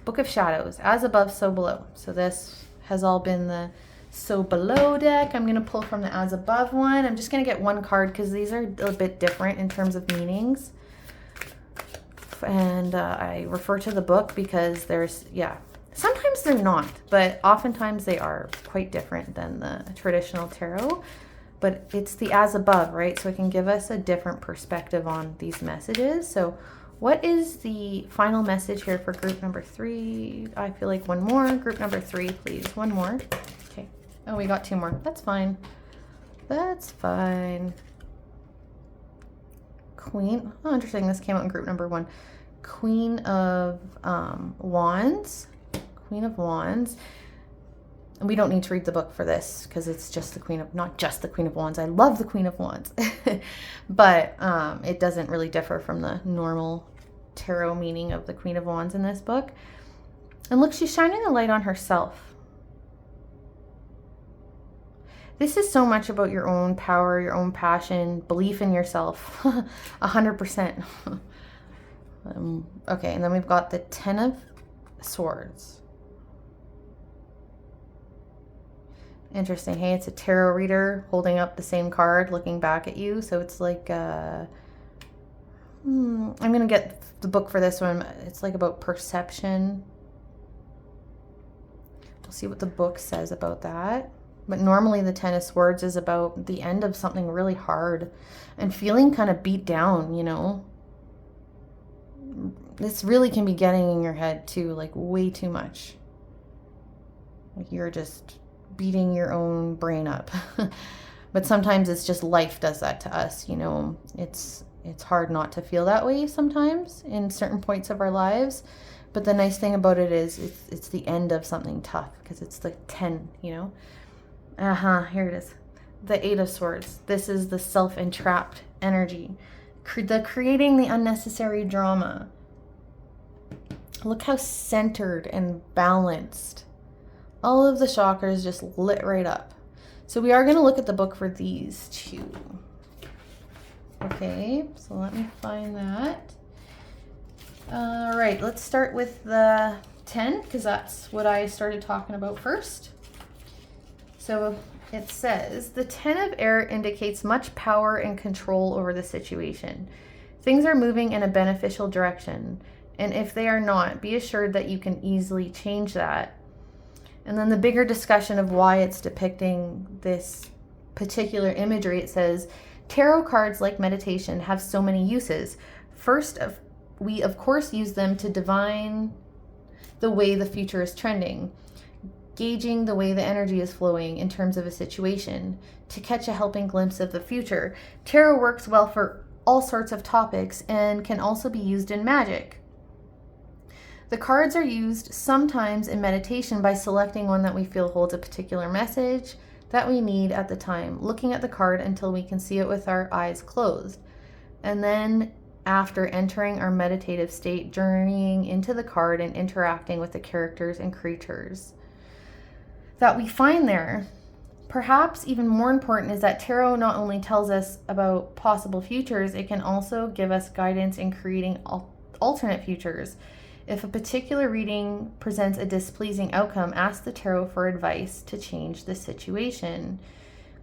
Book of Shadows, as above, so below. So this has all been the So Below deck. I'm going to pull from the As Above one. I'm just going to get one card because these are a bit different in terms of meanings. And I refer to the book because sometimes they're not, but oftentimes they are quite different than the traditional tarot. But it's the As Above, right? So it can give us a different perspective on these messages. So what is the final message here for group number 3? I feel like one more. Group number 3, please. One more. Okay. Oh, we got 2 more. That's fine. That's fine. Queen. Oh, interesting. This came out in group number 1. Queen of Wands. Queen of Wands. And we don't need to read the book for this because it's just not just the Queen of Wands. I love the Queen of Wands. But it doesn't really differ from the normal tarot meaning of the Queen of Wands in this book. And look, she's shining a light on herself. This is so much about your own power, your own passion, belief in yourself. 100%. Okay, and then we've got the 10 of Swords. Interesting. Hey, it's a tarot reader holding up the same card, looking back at you. So it's like, I'm going to get the book for this one. It's like about perception. We'll see what the book says about that. But normally the Ten of Swords is about the end of something really hard and feeling kind of beat down, you know. This really can be getting in your head too, like way too much. Like you're just beating your own brain up. But sometimes it's just life does that to us, you know. It's hard not to feel that way sometimes in certain points of our lives. But the nice thing about it is it's the end of something tough because it's the 10, you know. Here it is. The Eight of Swords. This is the self-entrapped energy. The creating the unnecessary drama. Look how centered and balanced. All of the chakras just lit right up. So we are going to look at the book for these two. Okay, so let me find that. All right, let's start with the 10 because that's what I started talking about first. So it says, the 10 of air indicates much power and control over the situation. Things are moving in a beneficial direction. And if they are not, be assured that you can easily change that. And then the bigger discussion of why it's depicting this particular imagery, it says, tarot cards, like meditation, have so many uses. First, we of course use them to divine the way the future is trending, gauging the way the energy is flowing in terms of a situation, to catch a helping glimpse of the future. Tarot works well for all sorts of topics and can also be used in magic. The cards are used sometimes in meditation by selecting one that we feel holds a particular message that we need at the time, looking at the card until we can see it with our eyes closed, and then after entering our meditative state, journeying into the card and interacting with the characters and creatures that we find there. Perhaps even more important is that tarot not only tells us about possible futures, it can also give us guidance in creating alternate futures. If a particular reading presents a displeasing outcome, ask the tarot for advice to change the situation.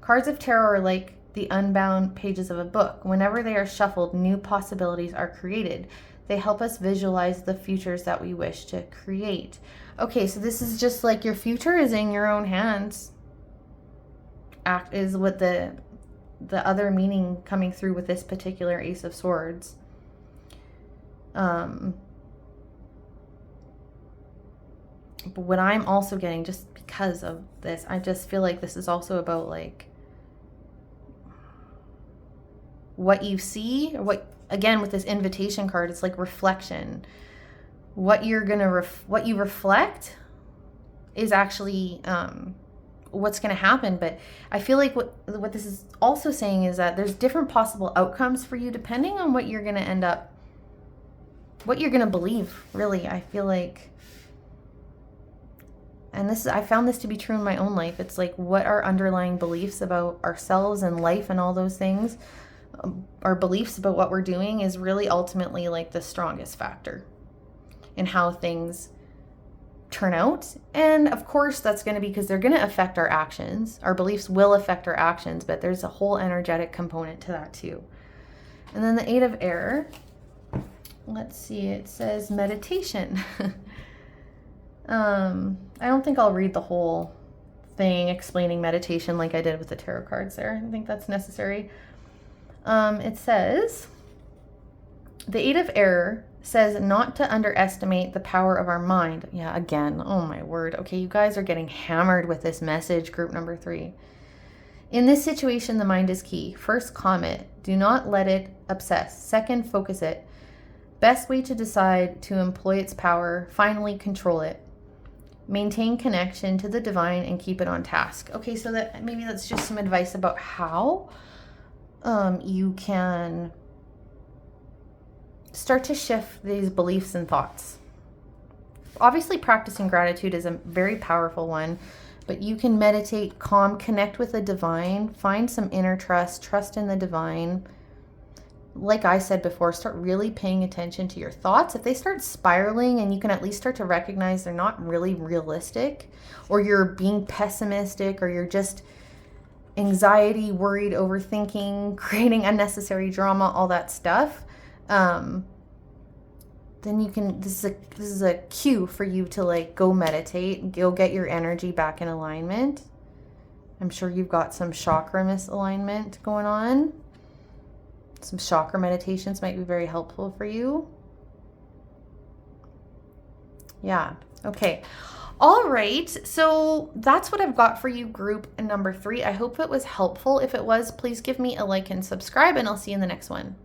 Cards of tarot are like the unbound pages of a book. Whenever they are shuffled, new possibilities are created. They help us visualize the futures that we wish to create. Okay, so this is just like your future is in your own hands. Act is what the other meaning coming through with this particular Ace of Swords. But what I'm also getting, just because of this, I just feel like this is also about like what you see, or what, again, with this invitation card, it's like reflection. What you're gonna what you reflect is actually what's gonna happen. But I feel like what this is also saying is that there's different possible outcomes for you depending on what you're gonna end up, what you're gonna believe. Really, I feel like, and this is, I found this to be true in my own life. It's like what our underlying beliefs about ourselves and life and all those things, our beliefs about what we're doing, is really ultimately like the strongest factor in how things turn out. And of course that's going to be because they're going to affect our actions. Our beliefs will affect our actions, but there's a whole energetic component to that too. And then the Eight of Air, let's see, it says meditation. I don't think I'll read the whole thing explaining meditation like I did with the tarot cards there. I don't think that's necessary. It says, the Eight of Air says not to underestimate the power of our mind. Yeah, again, oh my word. Okay, you guys are getting hammered with this message, group number 3. In this situation, the mind is key. First, calm it. Do not let it obsess. Second, focus it. Best way to decide to employ its power. Finally, control it. Maintain connection to the divine and keep it on task. Okay, so that maybe that's just some advice about how you can start to shift these beliefs and thoughts. Obviously, practicing gratitude is a very powerful one, but you can meditate, calm, connect with the divine, find some inner trust in the divine. Like I said before, start really paying attention to your thoughts. If they start spiraling, and you can at least start to recognize they're not really realistic, or you're being pessimistic, or you're just anxiety, worried, overthinking, creating unnecessary drama, all that stuff, then you can, this is a cue for you to like go meditate, go get your energy back in alignment. I'm sure you've got some chakra misalignment going on. Some chakra meditations might be very helpful for you. Yeah. Okay. All right. So that's what I've got for you, group number 3. I hope it was helpful. If it was, please give me a like and subscribe, and I'll see you in the next one.